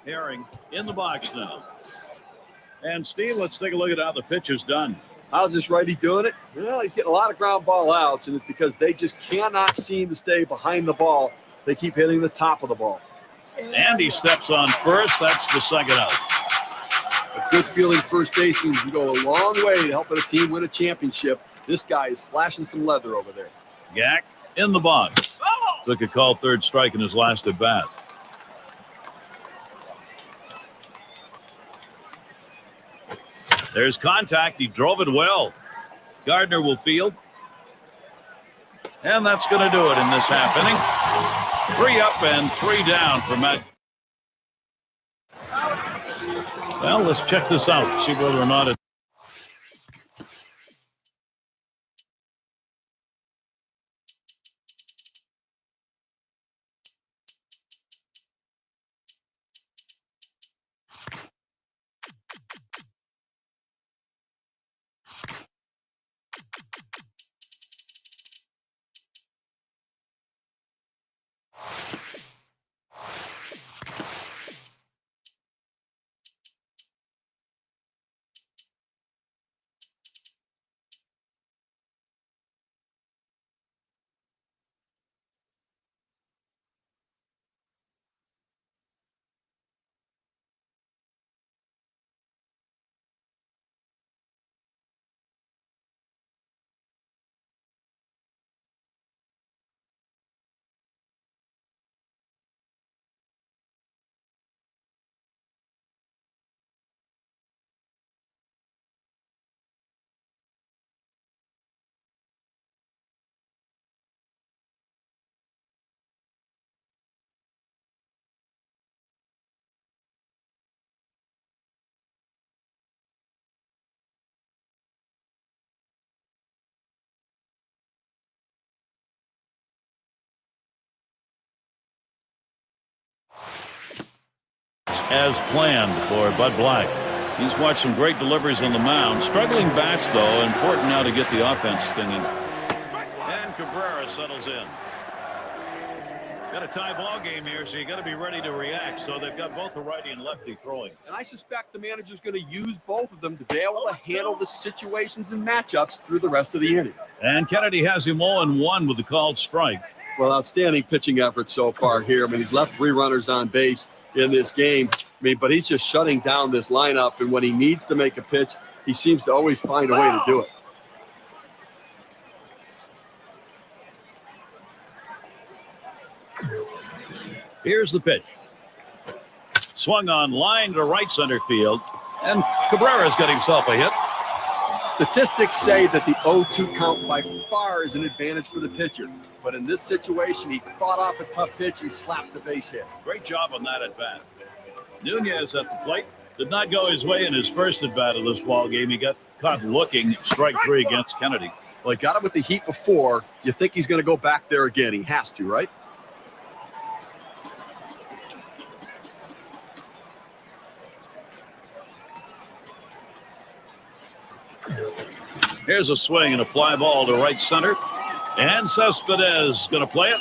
Herring in the box now. And Steve, let's take a look at how the pitch is done. How's this righty doing it? Well, he's getting a lot of ground ball outs, and it's because they just cannot seem to stay behind the ball. They keep hitting the top of the ball. And he steps on first. That's the second out. A good feeling first baseman can go a long way to helping a team win a championship. This guy is flashing some leather over there. Yak in the box. Took a called third strike in his last at bat. There's contact. He drove it well. Gardner will field. And that's going to do it in this half inning. 3 up and 3 down for Matt. Well, let's check this out. See whether or not it. As planned for Bud Black. He's watched some great deliveries on the mound. Struggling bats, though. Important now to get the offense stinging. And Cabrera settles in. Got a tie ball game here, so you got to be ready to react. So they've got both the righty and lefty throwing. And I suspect the manager's going to use both of them to be able to handle the situations and matchups through the rest of the inning. And Kennedy has him 0-1 with the called strike. Well, outstanding pitching effort so far here. I mean, he's left 3 runners on base in this game. I mean, but he's just shutting down this lineup, and when he needs to make a pitch, he seems to always find a way to do it. Here's the pitch. Swung on line to right center field, and Cabrera's got himself a hit. Statistics say that the 0-2 count by far is an advantage for the pitcher. But in this situation, he fought off a tough pitch and slapped the base hit. Great job on that at bat. Nunez at the plate. Did not go his way in his first at bat of this ball game. He got caught looking. Strike 3 against Kennedy. Well, he got him with the heat before. You think he's going to go back there again. He has to, right? Here's a swing and a fly ball to right center. And Cespedes going to play it.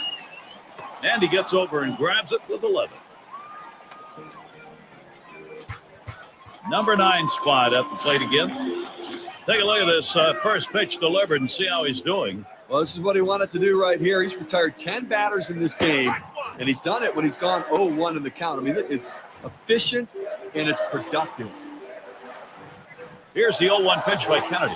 And he gets over and grabs it with 11. Number 9 spot at the plate again. Take a look at this first pitch delivered and see how he's doing. Well, this is what he wanted to do right here. He's retired 10 batters in this game, and he's done it when he's gone 0-1 in the count. I mean, it's efficient and it's productive. Here's the 0-1 pitch by Kennedy.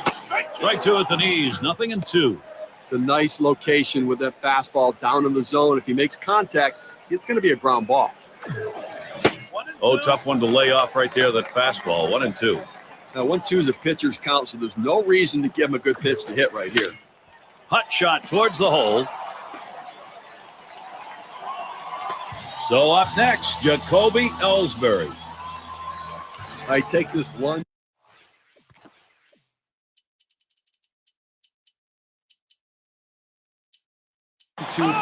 Strike two at the knees, 0-2. It's a nice location with that fastball down in the zone. If he makes contact, it's going to be a ground ball. Oh, tough one to lay off right there, that fastball, 1-2. Now, 1-2 is a pitcher's count, so there's no reason to give him a good pitch to hit right here. Hot shot towards the hole. So up next, Jacoby Ellsbury. He takes this 1-2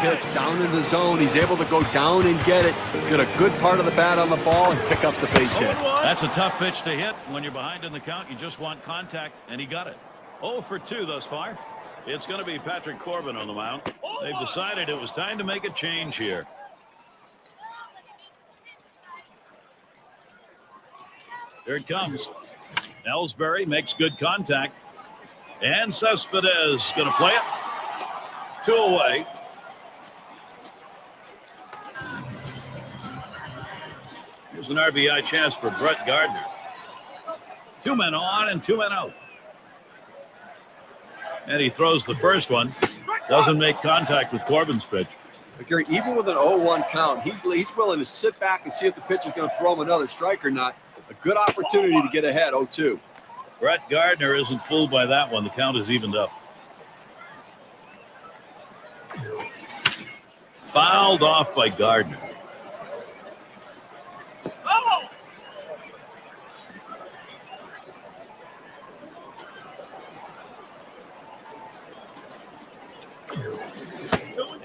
pitch down in the zone. He's able to go down and get it, get a good part of the bat on the ball, and pick up the base hit. That's a tough pitch to hit. When you're behind in the count, you just want contact, and he got it. 0 for 2 thus far. It's going to be Patrick Corbin on the mound. They've decided it was time to make a change here. Here it comes. Ellsbury makes good contact. And Cespedes going to play it. 2 away. Here's an RBI chance for Brett Gardner. 2 men on and 2 men out. And he throws the first one. Doesn't make contact with Corbin's pitch. But Gary, even with an 0-1 count, he's willing to sit back and see if the pitcher's going to throw him another strike or not. A good opportunity to get ahead, 0-2. Brett Gardner isn't fooled by that one. The count is evened up. Fouled off by Gardner.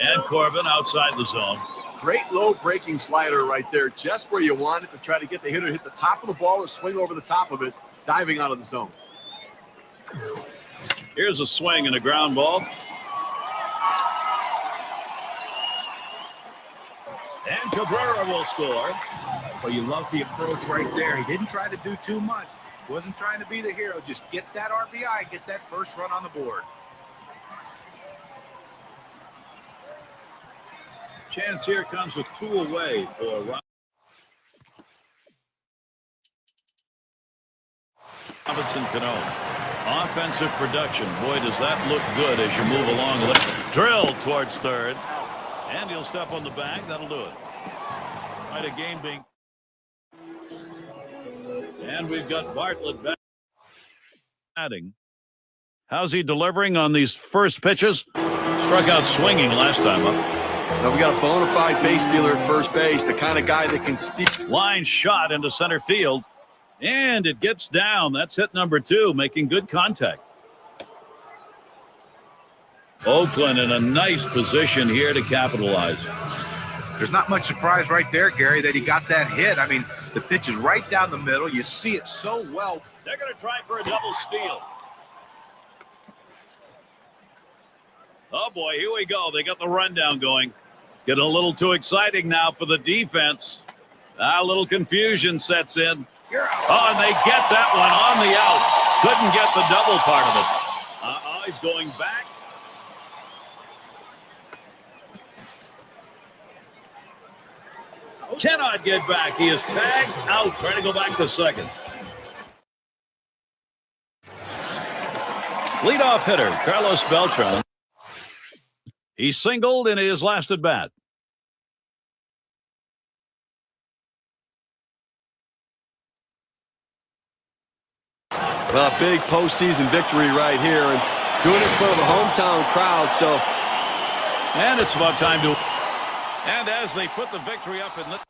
And Corbin outside the zone. Great low breaking slider right there, just where you want it to try to get the hitter to hit the top of the ball or swing over the top of it, diving out of the zone. Here's a swing and a ground ball. And Cabrera will score. Well, you love the approach right there. He didn't try to do too much. Wasn't trying to be the hero. Just get that RBI, get that first run on the board. Chance here comes with 2 away for Robinson Cano. Offensive production. Boy, does that look good as you move along. Drilled towards third. And he'll step on the bag. That'll do it. Quite a game being. And we've got Bartlett batting. How's he delivering on these first pitches? Struck out swinging last time up. Now we got a bona fide base stealer at first base, the kind of guy that can steal. Line shot into center field. And it gets down. That's hit number 2, making good contact. Oakland in a nice position here to capitalize. There's not much surprise right there, Gary, that he got that hit. I mean, the pitch is right down the middle. You see it so well. They're going to try for a double steal. Oh, boy, here we go. They got the rundown going. Getting a little too exciting now for the defense. A little confusion sets in. Oh, and they get that one on the out. Couldn't get the double part of it. He's going back. Cannot get back. He is tagged out, trying to go back to second. Leadoff hitter, Carlos Beltran. He singled in his last at bat. Well, a big postseason victory right here, and doing it for the hometown crowd. So, and it's about time to. And as they put the victory up in the.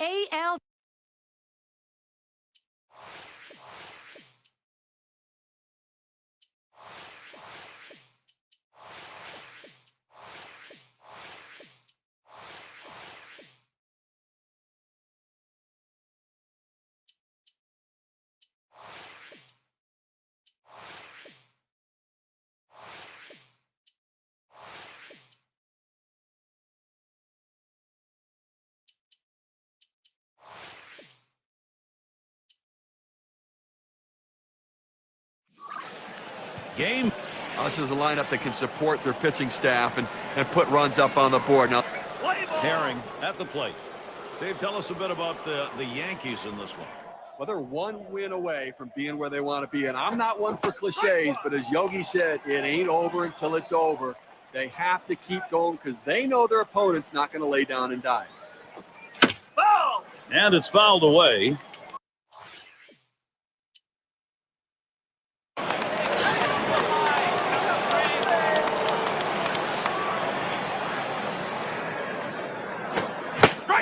AL. Game. This is a lineup that can support their pitching staff and put runs up on the board. Now, Herring at the plate. Steve, tell us a bit about the Yankees in this one. well, they're one win away from being where they want to be. And I'm not one for cliches, but as Yogi said, it ain't over until it's over. They have to keep going because they know their opponent's not going to lay down and die. And it's fouled away.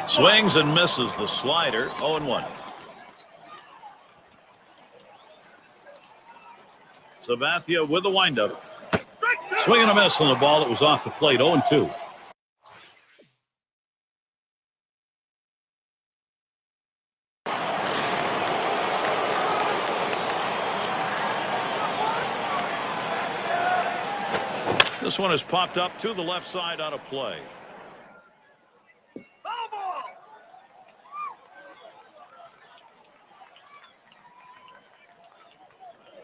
Swings and misses the slider. 0-1. Sabathia with the windup. Swing and a miss on the ball that was off the plate. 0-2. This one has popped up to the left side out of play.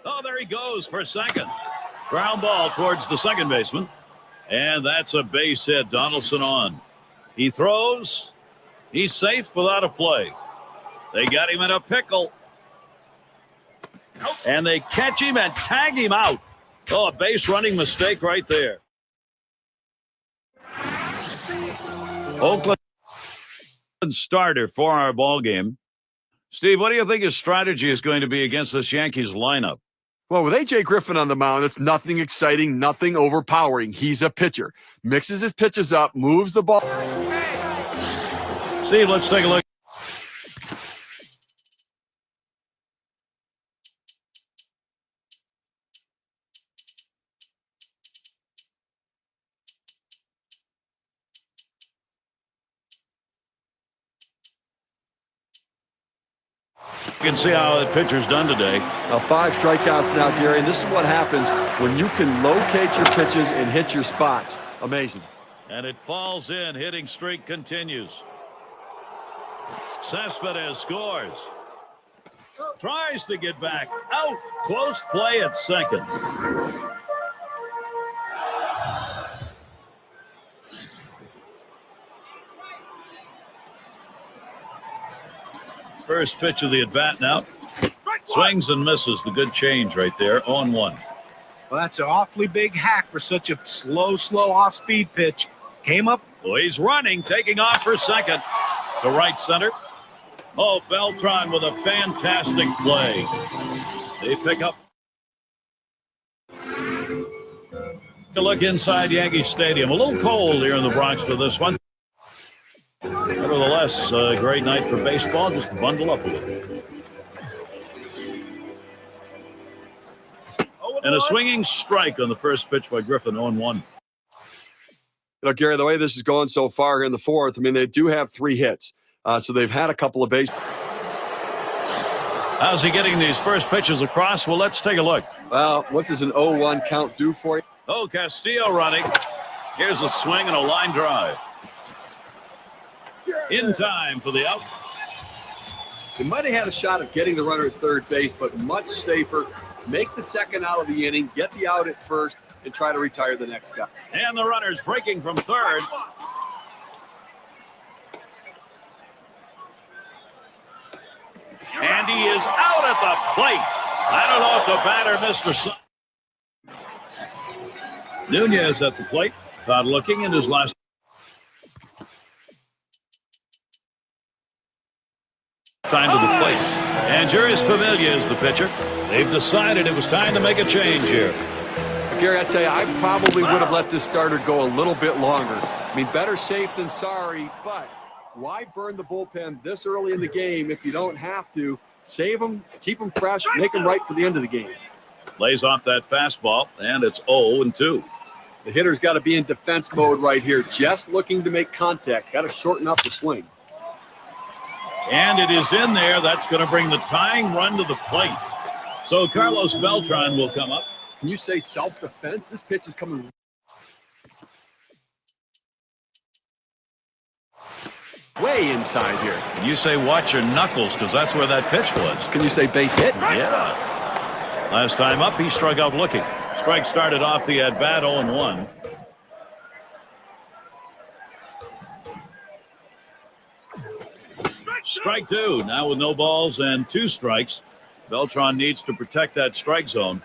Oh, there he goes for second. Ground ball towards the second baseman. And that's a base hit. Donaldson on. He throws. He's safe without a play. They got him in a pickle. And they catch him and tag him out. Oh, a base running mistake right there. Oakland starter for our ball game. Steve, what do you think his strategy is going to be against this Yankees lineup? Well, with A.J. Griffin on the mound, it's nothing exciting, nothing overpowering. He's a pitcher. Mixes his pitches up, moves the ball. Steve, let's take a look. You can see how the pitcher's done today. Now 5 strikeouts now, Gary, and this is what happens when you can locate your pitches and hit your spots. Amazing. And it falls in. Hitting streak continues. Cespedes scores. Tries to get back. Out. Close play at second. First pitch of the at-bat now. Swings and misses. The good change right there. 0-1. Well, that's an awfully big hack for such a slow off-speed pitch. Came up. Well, he's running, taking off for second. To right center. Oh, Beltran with a fantastic play. They pick up. A look inside Yankee Stadium. A little cold here in the Bronx for this one. Nevertheless, a great night for baseball. Just bundle up a little. And a swinging strike on the first pitch by Griffin. 0-1. You know, Gary, the way this is going so far here in the fourth, I mean, they do have 3 hits. So they've had a couple of base. How's he getting these first pitches across? Well, let's take a look. Well, what does an 0-1 count do for you? Oh, Castillo running. Here's a swing and a line drive. In time for the out. He might have had a shot of getting the runner at third base, but much safer. Make the second out of the inning, get the out at first, and try to retire the next guy. And the runner's breaking from third. And he is out at the plate. I don't know if the batter missed or something. Nunez at the plate. Todd looking in his last. Time to the plate. And Juris Familia is the pitcher. They've decided it was time to make a change here. Gary, I tell you, I probably would have let this starter go a little bit longer. I mean, better safe than sorry, but Why burn the bullpen this early in the game if you don't have to? Save them, keep them fresh, make them right for the end of the game. Lays off that fastball, and it's 0-2. The hitter's got to be in defense mode right here, just looking to make contact. Got to shorten up the swing. And it is in there. That's going to bring the tying run to the plate. So Carlos Beltran will come up. Can you say self-defense? This pitch is coming way inside here. And you say watch your knuckles, because that's where that pitch was. Can you say base hit? Yeah. Last time up, he struck out looking. Strike started off the at-bat 0-1. Strike two. Now with no balls and 2 strikes. Beltran needs to protect that strike zone.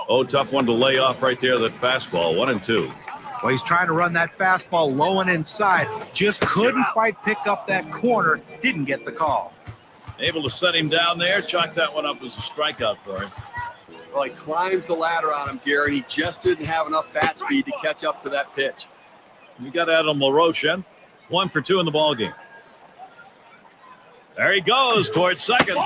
Oh, tough one to lay off right there, that fastball. 1-2. Well, he's trying to run that fastball low and inside. Just couldn't quite pick up that corner. Didn't get the call. Able to set him down there. Chalk that one up as a strikeout for him. Well, he climbs the ladder on him, Gary. He just didn't have enough bat speed to catch up to that pitch. You got Adam LaRoche in. 1 for 2 in the ballgame. There he goes towards second.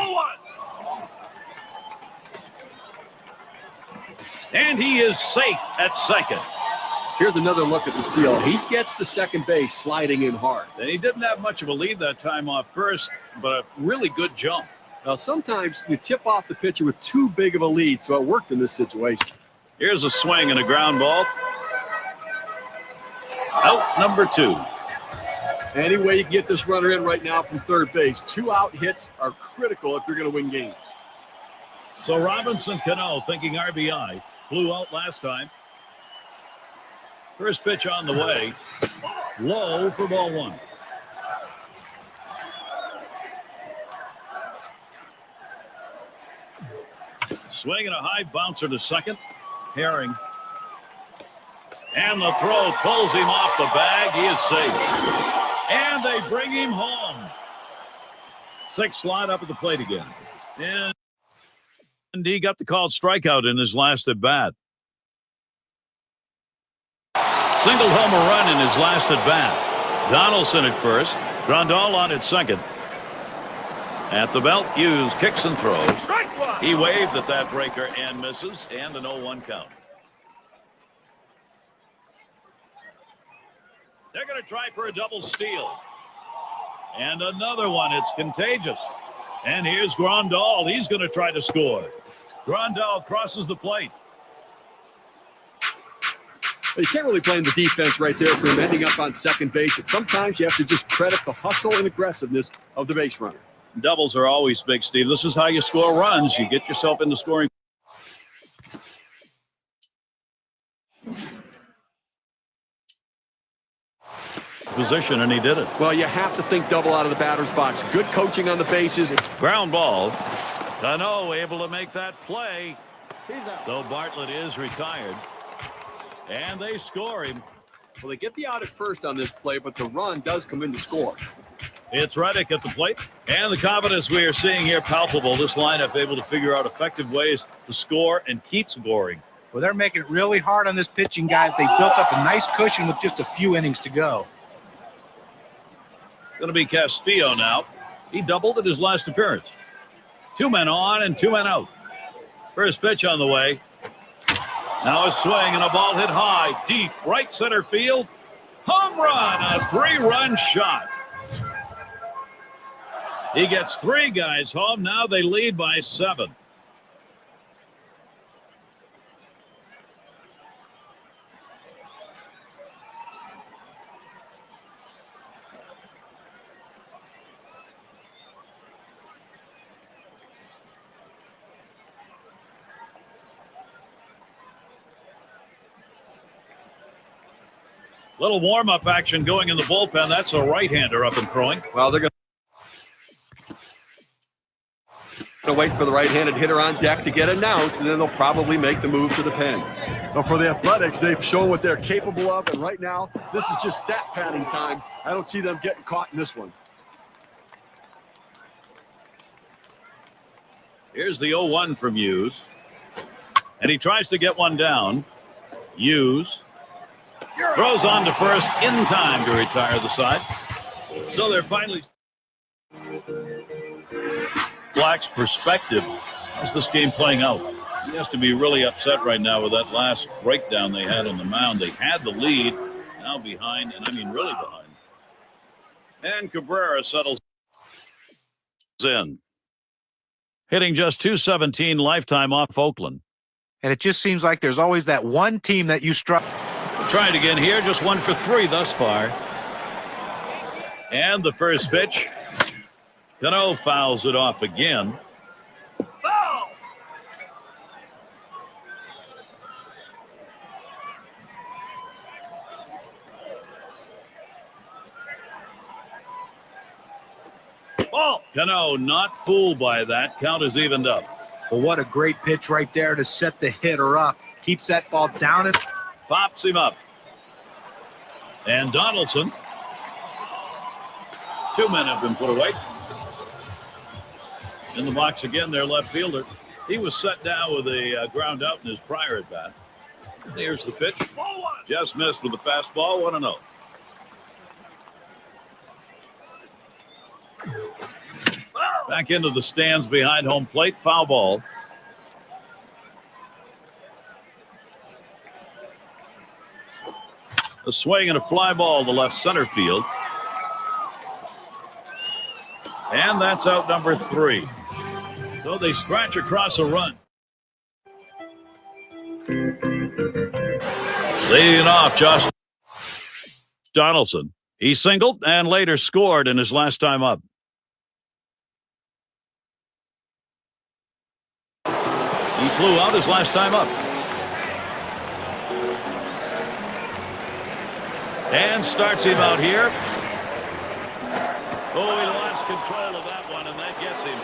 And he is safe at second. Here's another look at the steal. He gets to second base, sliding in hard. And he didn't have much of a lead that time off first, but a really good jump. Now, sometimes you tip off the pitcher with too big of a lead, so it worked in this situation. Here's a swing and a ground ball. Out number 2. Any way you can get this runner in right now from third base. 2 out hits are critical if you're going to win games. So Robinson Cano thinking RBI. Flew out last time. First pitch on the way. Low for ball 1. Swing and a high bouncer to second. Herring. And the throw pulls him off the bag. He is safe. And they bring him home. 6 slide up at the plate again. And he got the called strikeout in his last at bat. Single homer run in his last at bat. Donaldson at first. Grandal on at second. At the belt, Hughes kicks and throws. He waved at that breaker and misses, and an 0-1 count. They're going to try for a double steal. And another one. It's contagious. And here's Grandal. He's going to try to score. Grandal crosses the plate. You can't really blame the defense right there for him ending up on second base. And sometimes you have to just credit the hustle and aggressiveness of the base runner. Doubles are always big, Steve. This is how you score runs. You get yourself into scoring. Position, and he did it. Well, you have to think double out of the batter's box. Good coaching on the bases. Ground ball. Cano able to make that play. So Bartlett is retired. And they score him. Well, they get the out at first on this play, but the run does come in to score. It's Reddick at the plate. And the confidence we are seeing here palpable. This lineup able to figure out effective ways to score and keep scoring. Well, they're making it really hard on this pitching, guys. They built up a nice cushion with just a few innings to go. Going to be Castillo now. He doubled at his last appearance. 2 men on and 2 men out. First pitch on the way. Now a swing and a ball hit high, deep, right center field. Home run, a 3-run shot. He gets 3 guys home. Now they lead by 7. Little warm-up action going in the bullpen. That's a right-hander up and throwing. Well, they're going to wait for the right-handed hitter on deck to get announced, and then they'll probably make the move to the pen. But for the Athletics, they've shown what they're capable of, and right now, this is just stat padding time. I don't see them getting caught in this one. Here's the 0-1 from Hughes. And he tries to get one down. Hughes. Throws on to first in time to retire the side. So they're finally... Black's perspective. How's this game playing out? He has to be really upset right now with that last breakdown they had on the mound. They had the lead, now behind, and I mean really behind. And Cabrera settles in. Hitting just .217 lifetime off Oakland. And it just seems like there's always that one team that you struck. Try it again here, just 1 for 3 thus far. And the first pitch. Cano fouls it off again. Ball. Cano not fooled by that. Count is evened up. Well, what a great pitch right there to set the hitter up. Keeps that ball down and Pops him up. And Donaldson. 2 men have been put away. In the box again, their left fielder. He was set down with a ground out in his prior at bat. Here's the pitch. Just missed with the fastball. 1-0. Back into the stands behind home plate. Foul ball. A swing and a fly ball to left center field. And that's out number 3. So they scratch across a run. Leading off, Josh Donaldson. He singled and later scored in his last time up. He flew out his last time up. And starts him out here. Oh, he lost control of that one, and that gets him.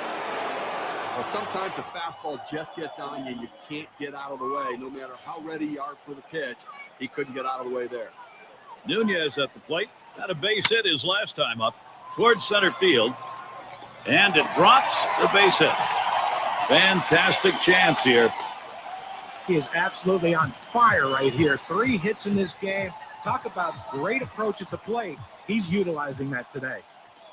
Well, sometimes the fastball just gets on you. You can't get out of the way. No matter how ready you are for the pitch, he couldn't get out of the way there. Nunez at the plate. Had a base hit his last time up towards center field. And it drops the base hit. Fantastic chance here. he is absolutely on fire right here. 3 hits in this game. Talk about great approach at the plate. He's utilizing that today.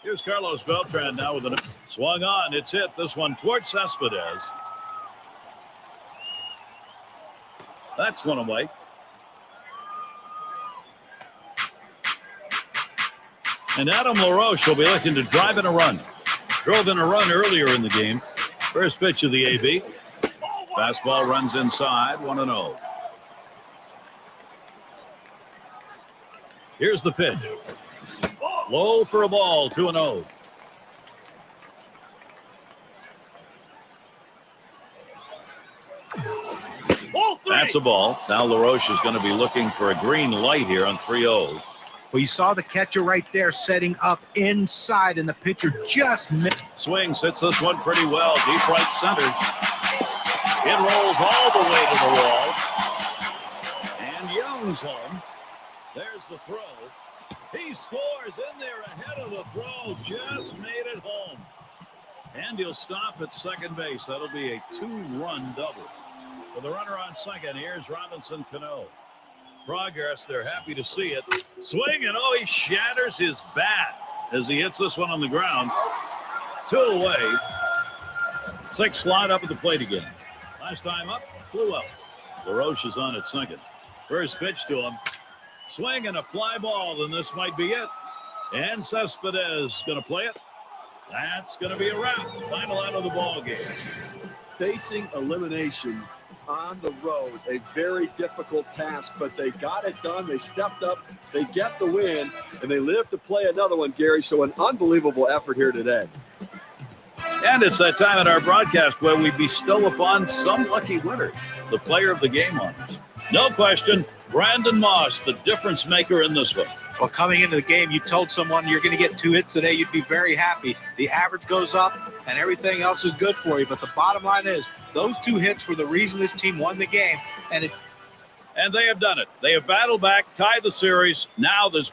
Here's Carlos Beltran now with a swung on. It's hit. This one towards Cespedes. That's one away. And Adam LaRoche will be looking to drive in a run. Drove in a run earlier in the game. First pitch of the AB. Fastball runs inside, 1-0. Here's the pitch. Low for a ball, 2-0. That's a ball. Now LaRoche is going to be looking for a green light here on 3-0. Well, you saw the catcher right there setting up inside, and the pitcher just missed. Swings, hits this one pretty well. Deep right center. It rolls all the way to the wall. And Young's home. There's the throw. He scores in there ahead of the throw. Just made it home. And he'll stop at second base. That'll be a 2-run double. With the runner on second, here's Robinson Cano. Progress, they're happy to see it. Swing, and he shatters his bat as he hits this one on the ground. 2 away. 6 slide up at the plate again. Last time up, flew up. LaRoche is on at second. First pitch to him. Swing and a fly ball, and this might be it. And Cespedes going to play it. That's going to be a wrap. Final out of the ball game. Facing elimination on the road, a very difficult task, but they got it done. They stepped up, they get the win, and they live to play another one, Gary. So an unbelievable effort here today. And it's that time in our broadcast where we bestow upon some lucky winner the player of the game honors. No question, Brandon Moss, the difference maker in this one. Well, coming into the game, you told someone you're going to get 2 hits today, you'd be very happy. The average goes up, and everything else is good for you. But the bottom line is, those 2 hits were the reason this team won the game. And they have done it. They have battled back, tied the series. Now there's